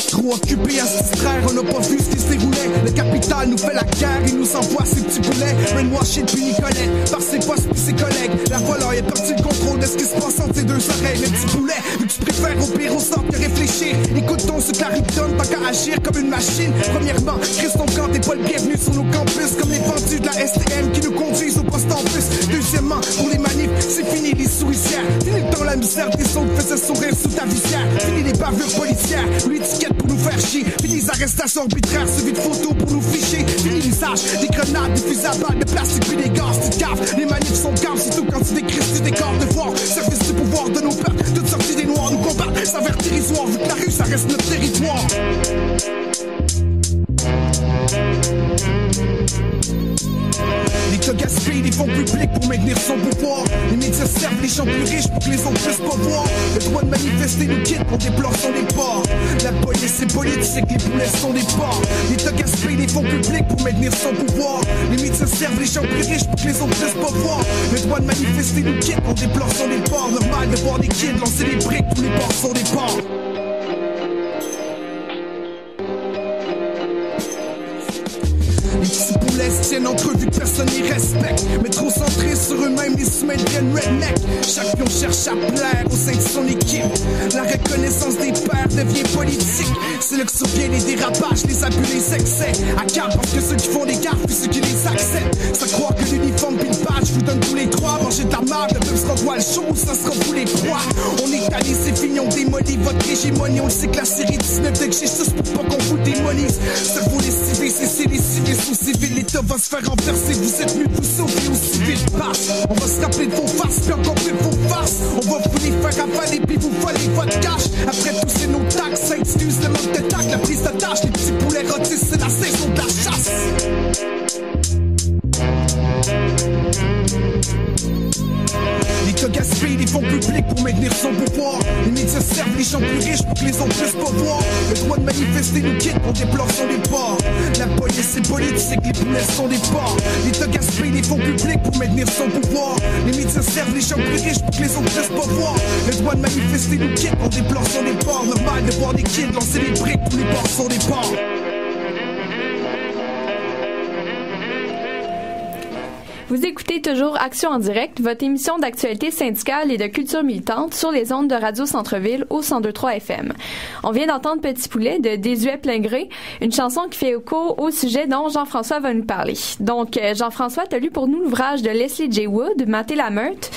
Trop occupé à se distraire, on n'a pas vu ce qui se déroulait. Le capitaine Stahl nous fait la guerre, il nous envoie ses petits boulets. Brainwashing puis Nicolet, par ses postes puis ses collègues. La voleur a perdu le contrôle de ce qui se passe entre ses deux oreilles. Les petits boulets, mais tu préfères au pire au sort que réfléchir. Écoute-t-on ce que la rue donne, tant qu'à agir comme une machine. Premièrement, Christ ton camp, t'es pas le bienvenu sur nos campus. Comme les vendus de la STM qui nous conduisent au poste en plus. Deuxièmement, pour les manifs, c'est fini les souricières. Fini le temps la misère des autres faisait sourire sous ta visière. Fini les bavures policières, l'étiquette pour nous faire chier. Fini les arrestations arbitraires, suivies de photos pour nous ficher. Fini l'usage des grenades, des fusils à balles, de plastique puis des gaz, tu te caves. Les manifs sont caves, surtout quand tu décris du décor de voir. Service du pouvoir de nos peuples, toute sortie des noirs nous combattent. S'avère dérisoire, vu que la rue ça reste notre territoire. L'État gaspille les fonds publics pour maintenir son pouvoir. Les médias servent les gens plus riches pour que les autres puissent pas voir. Le droit de manifester nous quitte, on déplore son départ. La police est politique, les poulets sont des porcs. L'État gaspille les fonds publics pour maintenir son pouvoir. Les médias servent les gens plus riches pour que les autres puissent pas voir. Le droit de manifester nous quitte, on déplore son départ. Normal de voir des kids lancer des briques, tous les ports sont des porcs. Les petits poulets se tiennent entre eux vu que personne les respecte. Mais trop centrés sur eux-mêmes, les semaines deviennent redneck. Chaque pion cherche à plaire au sein de son équipe. La reconnaissance des pères devient politique. C'est là que surviennent les dérapages, les abus, les excès. À carte parce que ceux qui font des gaffes puis ceux qui les acceptent. Ça croit que l'uniforme puis le badge vous donne tous les trois. Manger de la marde, le peuple sera droit le show, ça sera vous les trois. On est allé, c'est fini, on démolit votre hégémonie. On le sait que la série 19 de Jesus pour pas qu'on vous démonise. Cerveau lessivé, c'est les civils sous civil. L'État va se faire renverser, vous êtes mieux de vous sauver au civil passe. On va se rappeler de vos farces, puis encore plus de vos farces. On va vous les faire avaler, puis vous voler votre cash. Après tout c'est nos taxes, ça excuse le manque de tact. La prise de tâche, les petits poulets rôtissent, c'est la saison de la chasse. L'État gaspille les fonds publics pour maintenir son pouvoir. Les médias servent les gens plus riches pour que les autres puissent pas voir. Le droit de manifester nous quitte, on déplore son départ. La police est politique, les poulets sont des porcs. L'État gaspille les fonds publics pour maintenir son pouvoir. Les médias servent les gens plus riches pour que les autres puissent pas voir. Le droit de manifester nous quitte, on déplore son départ. Normal de voir des kids lancer des briques, tous les ports sont des porcs. Vous écoutez toujours Action en direct, votre émission d'actualité syndicale et de culture militante sur les ondes de Radio Centre-Ville au 102.3 FM. On vient d'entendre Petit Poulet de Désuet plein gré, une chanson qui fait écho au sujet dont Jean-François va nous parler. Donc, Jean-François, tu as lu pour nous l'ouvrage de Leslie J. Wood, Mater la meute.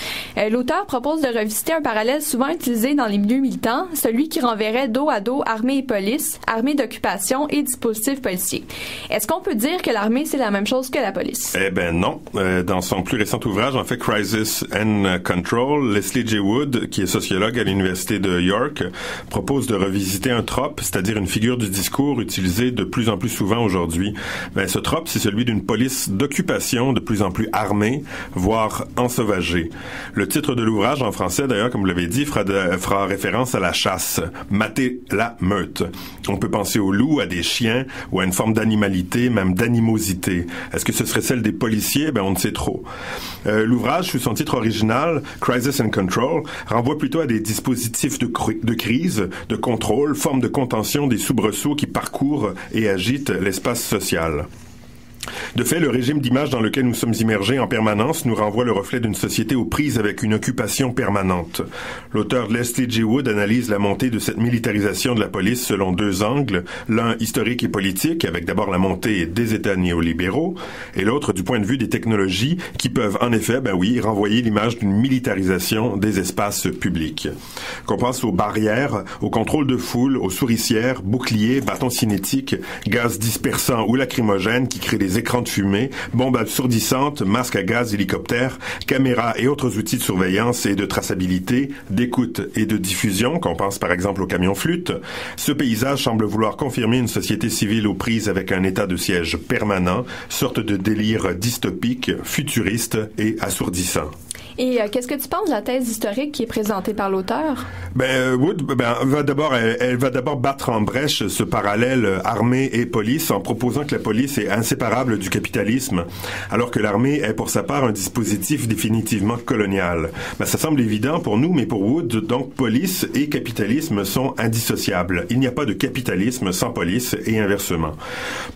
L'auteur propose de revisiter un parallèle souvent utilisé dans les milieux militants, celui qui renverrait dos à dos armée et police, armée d'occupation et dispositifs policiers. Est-ce qu'on peut dire que l'armée, c'est la même chose que la police? Eh ben non. Dans son plus récent ouvrage, en fait, Crisis and Control, Leslie J. Wood, qui est sociologue à l'Université de York, propose de revisiter un trope, c'est-à-dire une figure du discours utilisée de plus en plus souvent aujourd'hui. Ben, ce trope, c'est celui d'une police d'occupation de plus en plus armée, voire ensauvagée. Le titre de l'ouvrage, en français d'ailleurs, comme vous l'avez dit, fera référence à la chasse, mater la meute. On peut penser aux loups, à des chiens, ou à une forme d'animalité, même d'animosité. Est-ce que ce serait celle des policiers? Ben, on ne sait trop. L'ouvrage, sous son titre original, Crisis and Control, renvoie plutôt à des dispositifs de crise, de contrôle, formes de contention des soubresauts qui parcourent et agitent l'espace social. De fait, le régime d'image dans lequel nous sommes immergés en permanence nous renvoie le reflet d'une société aux prises avec une occupation permanente. L'auteur Leslie J. Wood analyse la montée de cette militarisation de la police selon deux angles, l'un historique et politique, avec d'abord la montée des États néolibéraux, et l'autre du point de vue des technologies qui peuvent en effet, renvoyer l'image d'une militarisation des espaces publics. Qu'on pense aux barrières, au contrôle de foule, aux souricières, boucliers, bâtons cinétiques, gaz dispersants ou lacrymogènes qui créent des écrans de fumée, bombes assourdissantes, masques à gaz, hélicoptères, caméras et autres outils de surveillance et de traçabilité, d'écoute et de diffusion, qu'on pense par exemple aux camions flûtes. Ce paysage semble vouloir confirmer une société civile aux prises avec un état de siège permanent, sorte de délire dystopique, futuriste et assourdissant. Et qu'est-ce que tu penses de la thèse historique qui est présentée par l'auteur? Wood elle va d'abord battre en brèche ce parallèle armée et police en proposant que la police est inséparable du capitalisme, alors que l'armée est pour sa part un dispositif définitivement colonial. Ça semble évident pour nous, mais pour Wood, donc police et capitalisme sont indissociables. Il n'y a pas de capitalisme sans police et inversement.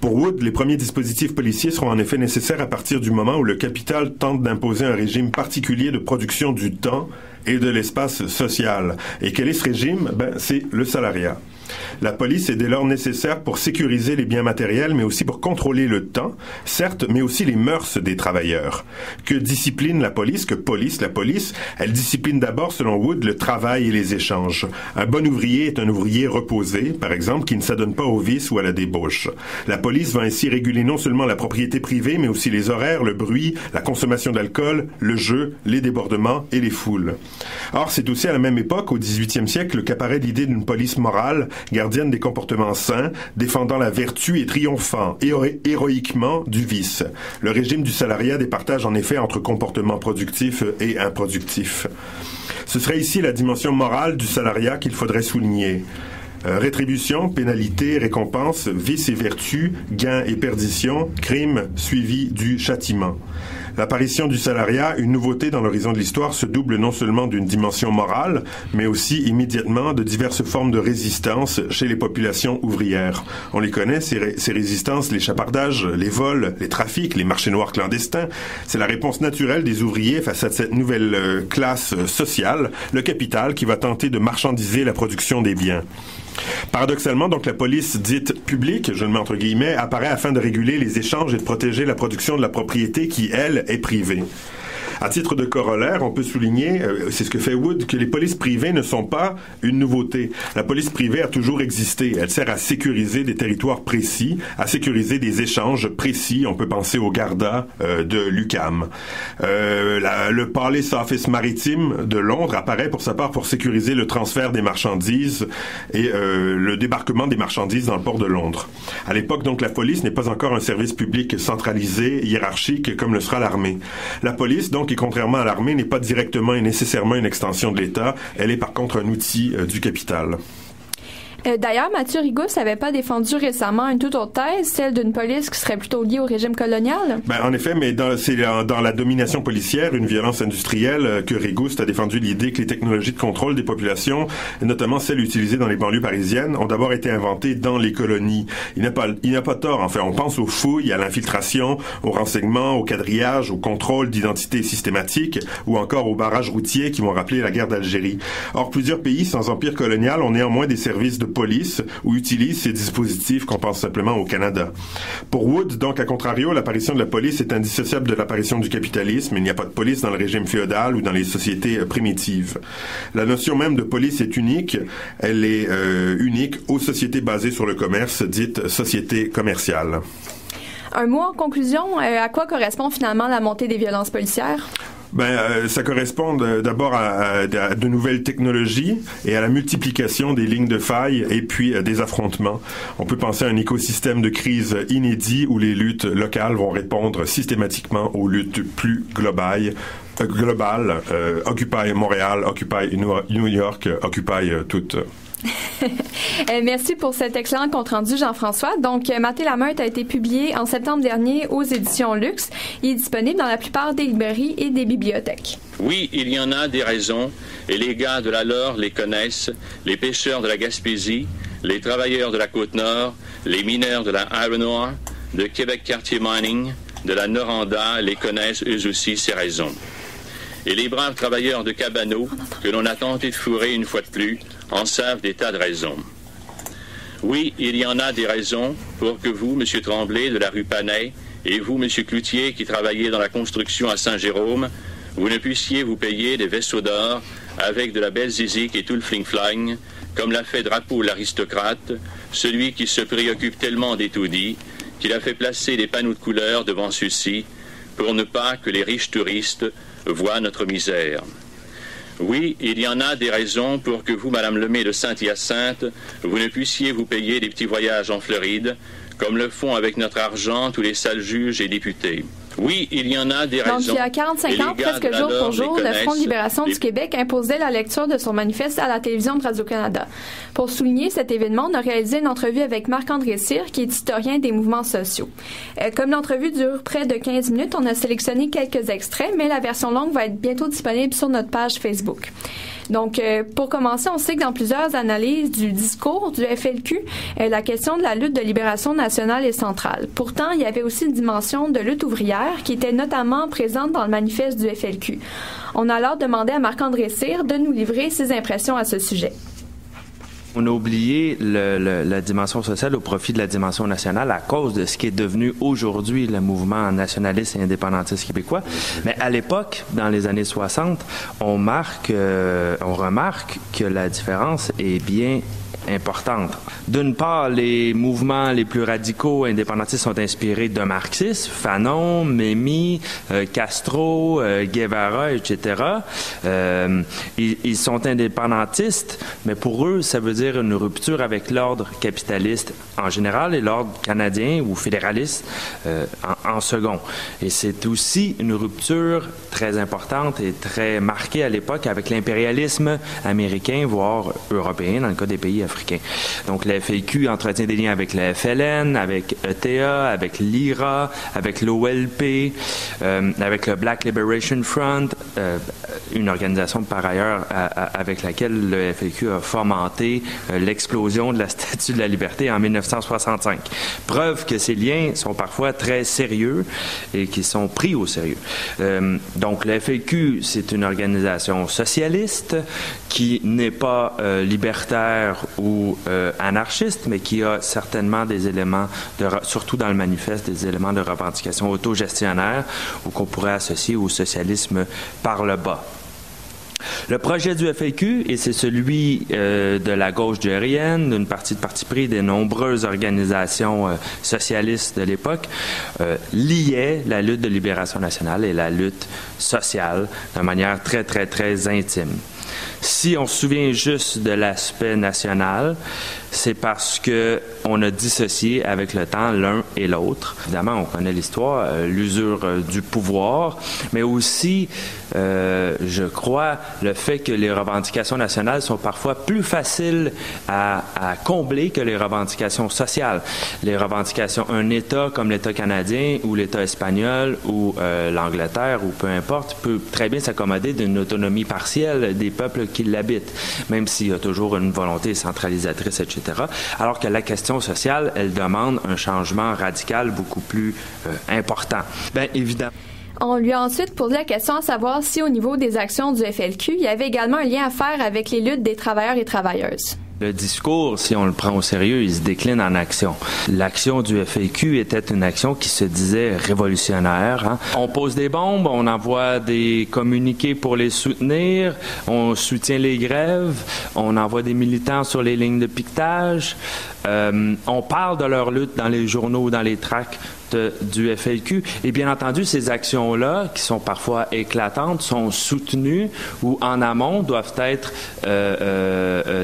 Pour Wood, les premiers dispositifs policiers seront en effet nécessaires à partir du moment où le capital tente d'imposer un régime particulier de production du temps et de l'espace social. Et quel est ce régime? C'est le salariat. La police est dès lors nécessaire pour sécuriser les biens matériels, mais aussi pour contrôler le temps, certes, mais aussi les mœurs des travailleurs. Que discipline la police? Que police la police? Elle discipline d'abord, selon Wood, le travail et les échanges. Un bon ouvrier est un ouvrier reposé, par exemple, qui ne s'adonne pas au vice ou à la débauche. La police va ainsi réguler non seulement la propriété privée, mais aussi les horaires, le bruit, la consommation d'alcool, le jeu, les débordements et les foules. Or, c'est aussi à la même époque, au XVIIIe siècle, qu'apparaît l'idée d'une police morale, gardienne des comportements sains, défendant la vertu et triomphant héroïquement du vice. Le régime du salariat départage en effet entre comportements productifs et improductifs. Ce serait ici la dimension morale du salariat qu'il faudrait souligner. Rétribution, pénalité, récompense, vice et vertu, gain et perdition, crime suivi du châtiment. L'apparition du salariat, une nouveauté dans l'horizon de l'histoire, se double non seulement d'une dimension morale, mais aussi immédiatement de diverses formes de résistance chez les populations ouvrières. On les connaît, ces résistances, les chapardages, les vols, les trafics, les marchés noirs clandestins. C'est la réponse naturelle des ouvriers face à cette nouvelle classe sociale, le capital, qui va tenter de marchandiser la production des biens. Paradoxalement, donc, la police dite publique, je le mets entre guillemets, apparaît afin de réguler les échanges et de protéger la production de la propriété qui, elle, est privée. À titre de corollaire, on peut souligner, c'est ce que fait Wood, que les polices privées ne sont pas une nouveauté. La police privée a toujours existé. Elle sert à sécuriser des territoires précis, à sécuriser des échanges précis. On peut penser au Garda de l'UQAM. Le Police Office maritime de Londres apparaît pour sa part pour sécuriser le transfert des marchandises et le débarquement des marchandises dans le port de Londres. À l'époque, donc, la police n'est pas encore un service public centralisé, hiérarchique, comme le sera l'armée. La police, donc, et contrairement à l'armée, n'est pas directement et nécessairement une extension de l'État. Elle est par contre un outil du capital. D'ailleurs, Mathieu Rigaud n'avait pas défendu récemment une toute autre thèse, celle d'une police qui serait plutôt liée au régime colonial? En effet, mais c'est dans la domination policière, une violence industrielle, que Rigaud a défendu l'idée que les technologies de contrôle des populations, notamment celles utilisées dans les banlieues parisiennes, ont d'abord été inventées dans les colonies. Il n'a pas tort. Enfin, on pense aux fouilles, à l'infiltration, au renseignement, au quadrillage, au contrôle d'identité systématique, ou encore aux barrages routiers qui vont rappeler la guerre d'Algérie. Or, plusieurs pays sans empire colonial ont néanmoins des services de police ou utilisent ces dispositifs qu'on pense simplement au Canada. Pour Wood, donc, à contrario, l'apparition de la police est indissociable de l'apparition du capitalisme. Il n'y a pas de police dans le régime féodal ou dans les sociétés primitives. La notion même de police est unique. Elle est unique aux sociétés basées sur le commerce, dites sociétés commerciales. Un mot en conclusion, à quoi correspond finalement la montée des violences policières? Ça correspond d'abord à de nouvelles technologies et à la multiplication des lignes de faille et puis des affrontements. On peut penser à un écosystème de crise inédit où les luttes locales vont répondre systématiquement aux luttes plus globales. Occupy Montréal, Occupy New York, Occupy toutes. Merci pour cet excellent compte-rendu, Jean-François. Donc, Maté la Meute a été publié en septembre dernier aux éditions Luxe. Il est disponible dans la plupart des librairies et des bibliothèques. Oui, il y en a des raisons, et les gars de la Laure les connaissent, les pêcheurs de la Gaspésie, les travailleurs de la Côte-Nord, les mineurs de la Iron Ore, de Québec Quartier Mining, de la Noranda les connaissent eux aussi ces raisons. Et les braves travailleurs de Cabano, que l'on a tenté de fourrer une fois de plus, en savent des tas de raisons. Oui, il y en a des raisons pour que vous, M. Tremblay de la rue Panay, et vous, M. Cloutier, qui travaillez dans la construction à Saint-Jérôme, vous ne puissiez vous payer des vaisseaux d'or avec de la belle zizik et tout le fling-flang, comme l'a fait Drapeau l'aristocrate, celui qui se préoccupe tellement des taudis, qu'il a fait placer des panneaux de couleur devant ceux-ci, pour ne pas que les riches touristes voient notre misère. Oui, il y en a des raisons pour que vous, Madame Lemay de Saint-Hyacinthe, vous ne puissiez vous payer des petits voyages en Floride, comme le font avec notre argent tous les sales juges et députés. Oui, il y en a des raisons. Donc, il y a 45 ans, presque jour pour jour, le Front de libération du Québec imposait la lecture de son manifeste à la télévision de Radio-Canada. Pour souligner cet événement, on a réalisé une entrevue avec Marc-André Cyr, qui est historien des mouvements sociaux. Comme l'entrevue dure près de 15 minutes, on a sélectionné quelques extraits, mais la version longue va être bientôt disponible sur notre page Facebook. Donc, pour commencer, on sait que dans plusieurs analyses du discours du FLQ, la question de la lutte de libération nationale est centrale. Pourtant, il y avait aussi une dimension de lutte ouvrière qui était notamment présente dans le manifeste du FLQ. On a alors demandé à Marc-André Cyr de nous livrer ses impressions à ce sujet. On a oublié la dimension sociale au profit de la dimension nationale à cause de ce qui est devenu aujourd'hui le mouvement nationaliste et indépendantiste québécois. Mais à l'époque, dans les années 60, on remarque que la différence est bien importante. D'une part, les mouvements les plus radicaux indépendantistes sont inspirés de marxisme, Fanon, Memmi, Castro, Guevara, etc. Ils sont indépendantistes, mais pour eux, ça veut dire une rupture avec l'ordre capitaliste en général et l'ordre canadien ou fédéraliste en second. Et c'est aussi une rupture très importante et très marquée à l'époque avec l'impérialisme américain, voire européen, dans le cas des pays africains. Donc, la FLQ entretient des liens avec la FLN, avec ETA, avec l'IRA, avec l'OLP, avec le Black Liberation Front, une organisation par ailleurs avec laquelle le FLQ a fomenté l'explosion de la Statue de la Liberté en 1965. Preuve que ces liens sont parfois très sérieux et qui sont pris au sérieux. Donc, le FLQ, c'est une organisation socialiste qui n'est pas libertaire ou anarchiste, mais qui a certainement des éléments, surtout dans le manifeste, des éléments de revendication autogestionnaire ou qu'on pourrait associer au socialisme par le bas. Le projet du FLQ, et c'est celui de la gauche gérienne, d'une partie de parti pris, des nombreuses organisations socialistes de l'époque, liait la lutte de libération nationale et la lutte sociale de manière très, très, très intime. Si on se souvient juste de l'aspect national, c'est parce que on a dissocié avec le temps l'un et l'autre. Évidemment, on connaît l'histoire, l'usure du pouvoir, mais aussi, je crois, le fait que les revendications nationales sont parfois plus faciles à combler que les revendications sociales. Les revendications, un État comme l'État canadien ou l'État espagnol ou l'Angleterre ou peu importe, peut très bien s'accommoder d'une autonomie partielle des peuples qui l'habitent, même s'il y a toujours une volonté centralisatrice, etc. Alors que la question sociale, elle demande un changement radical beaucoup plus important. Bien évidemment. On lui a ensuite posé la question à savoir si au niveau des actions du FLQ, il y avait également un lien à faire avec les luttes des travailleurs et travailleuses. Le discours, si on le prend au sérieux, il se décline en action. L'action du FLQ était une action qui se disait révolutionnaire. Hein? On pose des bombes, on envoie des communiqués pour les soutenir, on soutient les grèves, on envoie des militants sur les lignes de piquetage, on parle de leur lutte dans les journaux, dans les tracts du FLQ. Et bien entendu, ces actions-là, qui sont parfois éclatantes, sont soutenues ou en amont doivent être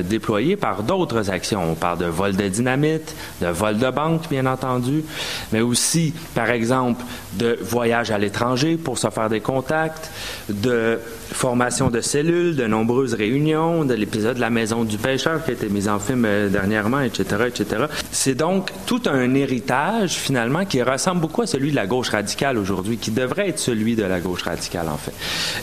déployées par d'autres actions. On parle de vol de dynamite, de vol de banque, bien entendu, mais aussi, par exemple, de voyage à l'étranger pour se faire des contacts, de formation de cellules, de nombreuses réunions, de l'épisode de la Maison du pêcheur qui a été mis en film dernièrement, etc., etc. C'est donc tout un héritage, finalement, qui ressemble beaucoup à celui de la gauche radicale aujourd'hui, qui devrait être celui de la gauche radicale, en fait.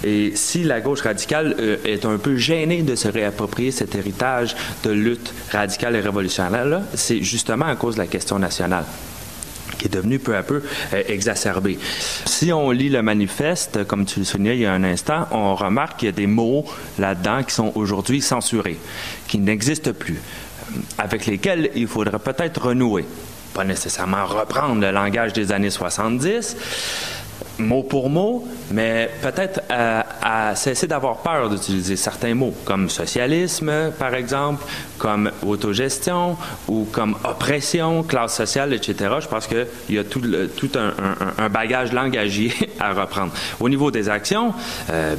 Et si la gauche radicale est un peu gênée de se réapproprier cet héritage de lutte radicale et révolutionnaire-là, c'est justement à cause de la question nationale, qui est devenu peu à peu exacerbé. Si on lit le manifeste, comme tu le soulignais il y a un instant, on remarque qu'il y a des mots là-dedans qui sont aujourd'hui censurés, qui n'existent plus, avec lesquels il faudrait peut-être renouer. Pas nécessairement reprendre le langage des années 70, mot pour mot, mais peut-être à cesser d'avoir peur d'utiliser certains mots, comme socialisme, par exemple, comme autogestion ou comme oppression, classe sociale, etc. Je pense qu'il y a tout un bagage langagier à reprendre. Au niveau des actions,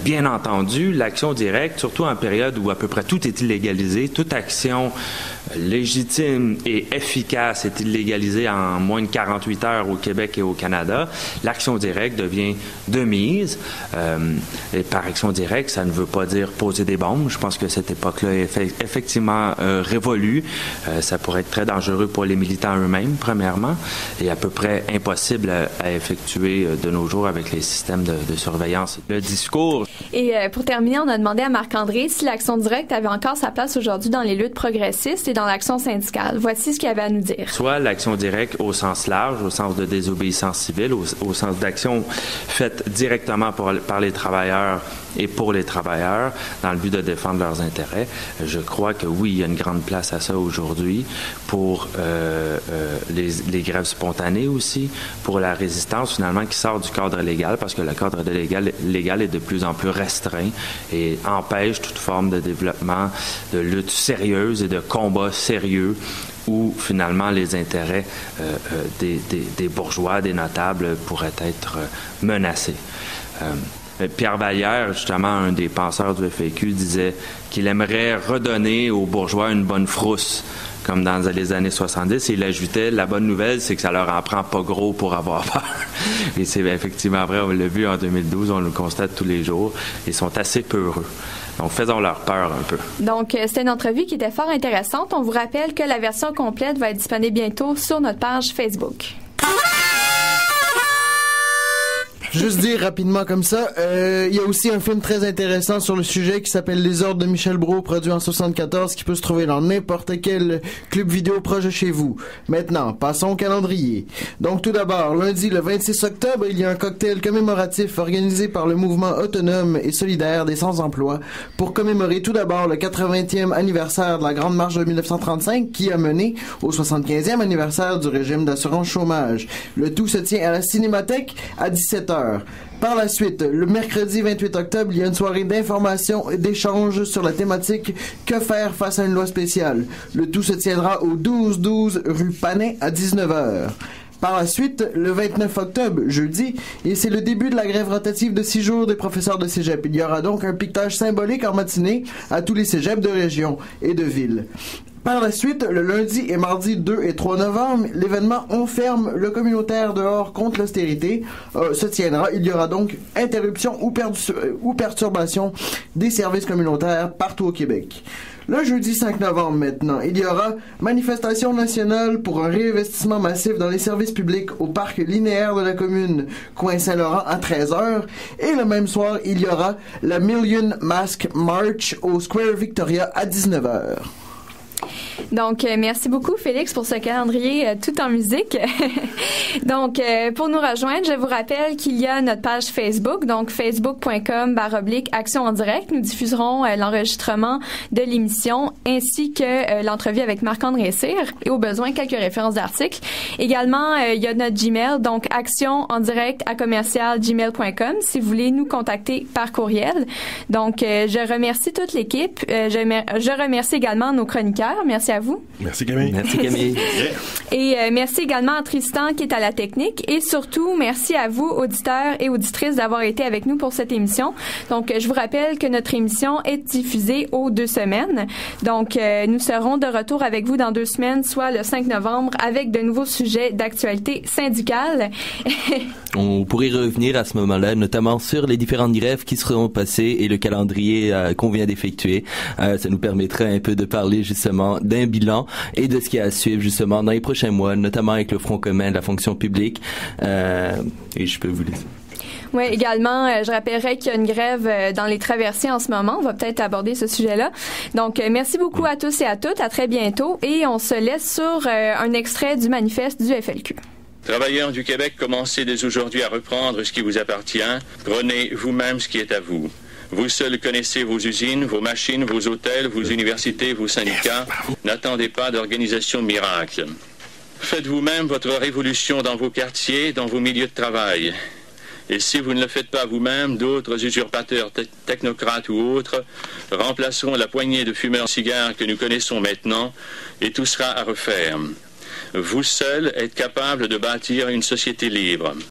bien entendu, l'action directe, surtout en période où à peu près tout est illégalisé, toute action légitime et efficace est illégalisée en moins de 48 heures au Québec et au Canada, l'action directe devient de mise. Et par action directe, ça ne veut pas dire poser des bombes. Je pense que cette époque-là est effectivement révolue. Ça pourrait être très dangereux pour les militants eux-mêmes, premièrement, et à peu près impossible à effectuer de nos jours avec les systèmes de surveillance. Le discours. Et pour terminer, on a demandé à Marc-André si l'action directe avait encore sa place aujourd'hui dans les luttes progressistes et dans l'action syndicale. Voici ce qu'il avait à nous dire. Soit l'action directe au sens large, au sens de désobéissance civile, au sens d'action faite directement par les travailleurs et pour les travailleurs dans le but de défendre leurs intérêts. Je crois que oui, il y a une grande place à ça aujourd'hui pour les grèves spontanées aussi, pour la résistance finalement qui sort du cadre légal parce que le cadre légal est de plus en plus restreint et empêche toute forme de développement, de lutte sérieuse et de combat sérieux où finalement les intérêts des bourgeois, des notables pourraient être menacés. Pierre Vallière, justement, un des penseurs du FAQ, disait qu'il aimerait redonner aux bourgeois une bonne frousse, comme dans les années 70, et il ajoutait, la bonne nouvelle, c'est que ça leur en prend pas gros pour avoir peur. Et c'est effectivement vrai, on l'a vu en 2012, on le constate tous les jours, ils sont assez peureux. Donc, faisons leur peur un peu. Donc, c'était une entrevue qui était fort intéressante. On vous rappelle que la version complète va être disponible bientôt sur notre page Facebook. Juste dire rapidement comme ça, il y a aussi un film très intéressant sur le sujet qui s'appelle Les Ordres de Michel Brault, produit en 74, qui peut se trouver dans n'importe quel club vidéo proche de chez vous. Maintenant, passons au calendrier. Donc tout d'abord, lundi le 26 octobre, il y a un cocktail commémoratif organisé par le mouvement autonome et solidaire des sans-emploi pour commémorer tout d'abord le 80e anniversaire de la Grande Marche de 1935 qui a mené au 75e anniversaire du régime d'assurance chômage. Le tout se tient à la Cinémathèque à 17h. Par la suite, le mercredi 28 octobre, il y a une soirée d'information et d'échange sur la thématique « Que faire face à une loi spéciale ». Le tout se tiendra au 1212 rue Panet à 19h. Par la suite, le 29 octobre, jeudi, et c'est le début de la grève rotative de 6 jours des professeurs de cégep. Il y aura donc un piquetage symbolique en matinée à tous les cégeps de région et de ville. Par la suite, le lundi et mardi 2 et 3 novembre, l'événement On ferme le communautaire dehors contre l'austérité se tiendra. Il y aura donc interruption ou perturbation des services communautaires partout au Québec. Le jeudi 5 novembre maintenant, il y aura manifestation nationale pour un réinvestissement massif dans les services publics au parc linéaire de la commune, coin Saint-Laurent à 13h. Et le même soir, il y aura la Million Mask March au Square Victoria à 19h. Donc, merci beaucoup, Félix, pour ce calendrier tout en musique. Donc, pour nous rejoindre, je vous rappelle qu'il y a notre page Facebook, donc facebook.com/action en direct. Nous diffuserons l'enregistrement de l'émission ainsi que l'entrevue avec Marc-André Cyr et au besoin quelques références d'articles. Également, il y a notre Gmail, donc actionendirect@gmail.com si vous voulez nous contacter par courriel. Donc, je remercie toute l'équipe. Je remercie également nos chroniqueurs. Merci à vous. Merci Camille. Merci Camille. Et merci également à Tristan qui est à la technique. Et surtout, merci à vous, auditeurs et auditrices, d'avoir été avec nous pour cette émission. Donc, je vous rappelle que notre émission est diffusée aux 2 semaines. Donc, nous serons de retour avec vous dans 2 semaines, soit le 5 novembre, avec de nouveaux sujets d'actualité syndicale. On pourrait revenir à ce moment-là, notamment sur les différentes grèves qui seront passées et le calendrier qu'on vient d'effectuer. Ça nous permettra un peu de parler justement d'un bilan et de ce qui est à suivre justement dans les prochains mois, notamment avec le Front commun de la fonction publique. Et je peux vous laisser. Oui, également, je rappellerai qu'il y a une grève dans les traversiers en ce moment. On va peut-être aborder ce sujet-là. Donc, merci beaucoup à tous et à toutes. À très bientôt. Et on se laisse sur un extrait du manifeste du FLQ. Travailleurs du Québec, commencez dès aujourd'hui à reprendre ce qui vous appartient. Prenez vous-même ce qui est à vous. Vous seuls connaissez vos usines, vos machines, vos hôtels, vos universités, vos syndicats. N'attendez pas d'organisation miracle. Faites vous-même votre révolution dans vos quartiers, dans vos milieux de travail. Et si vous ne le faites pas vous-même, d'autres usurpateurs technocrates ou autres remplaceront la poignée de fumeurs de cigares que nous connaissons maintenant et tout sera à refaire. Vous seul êtes capable de bâtir une société libre.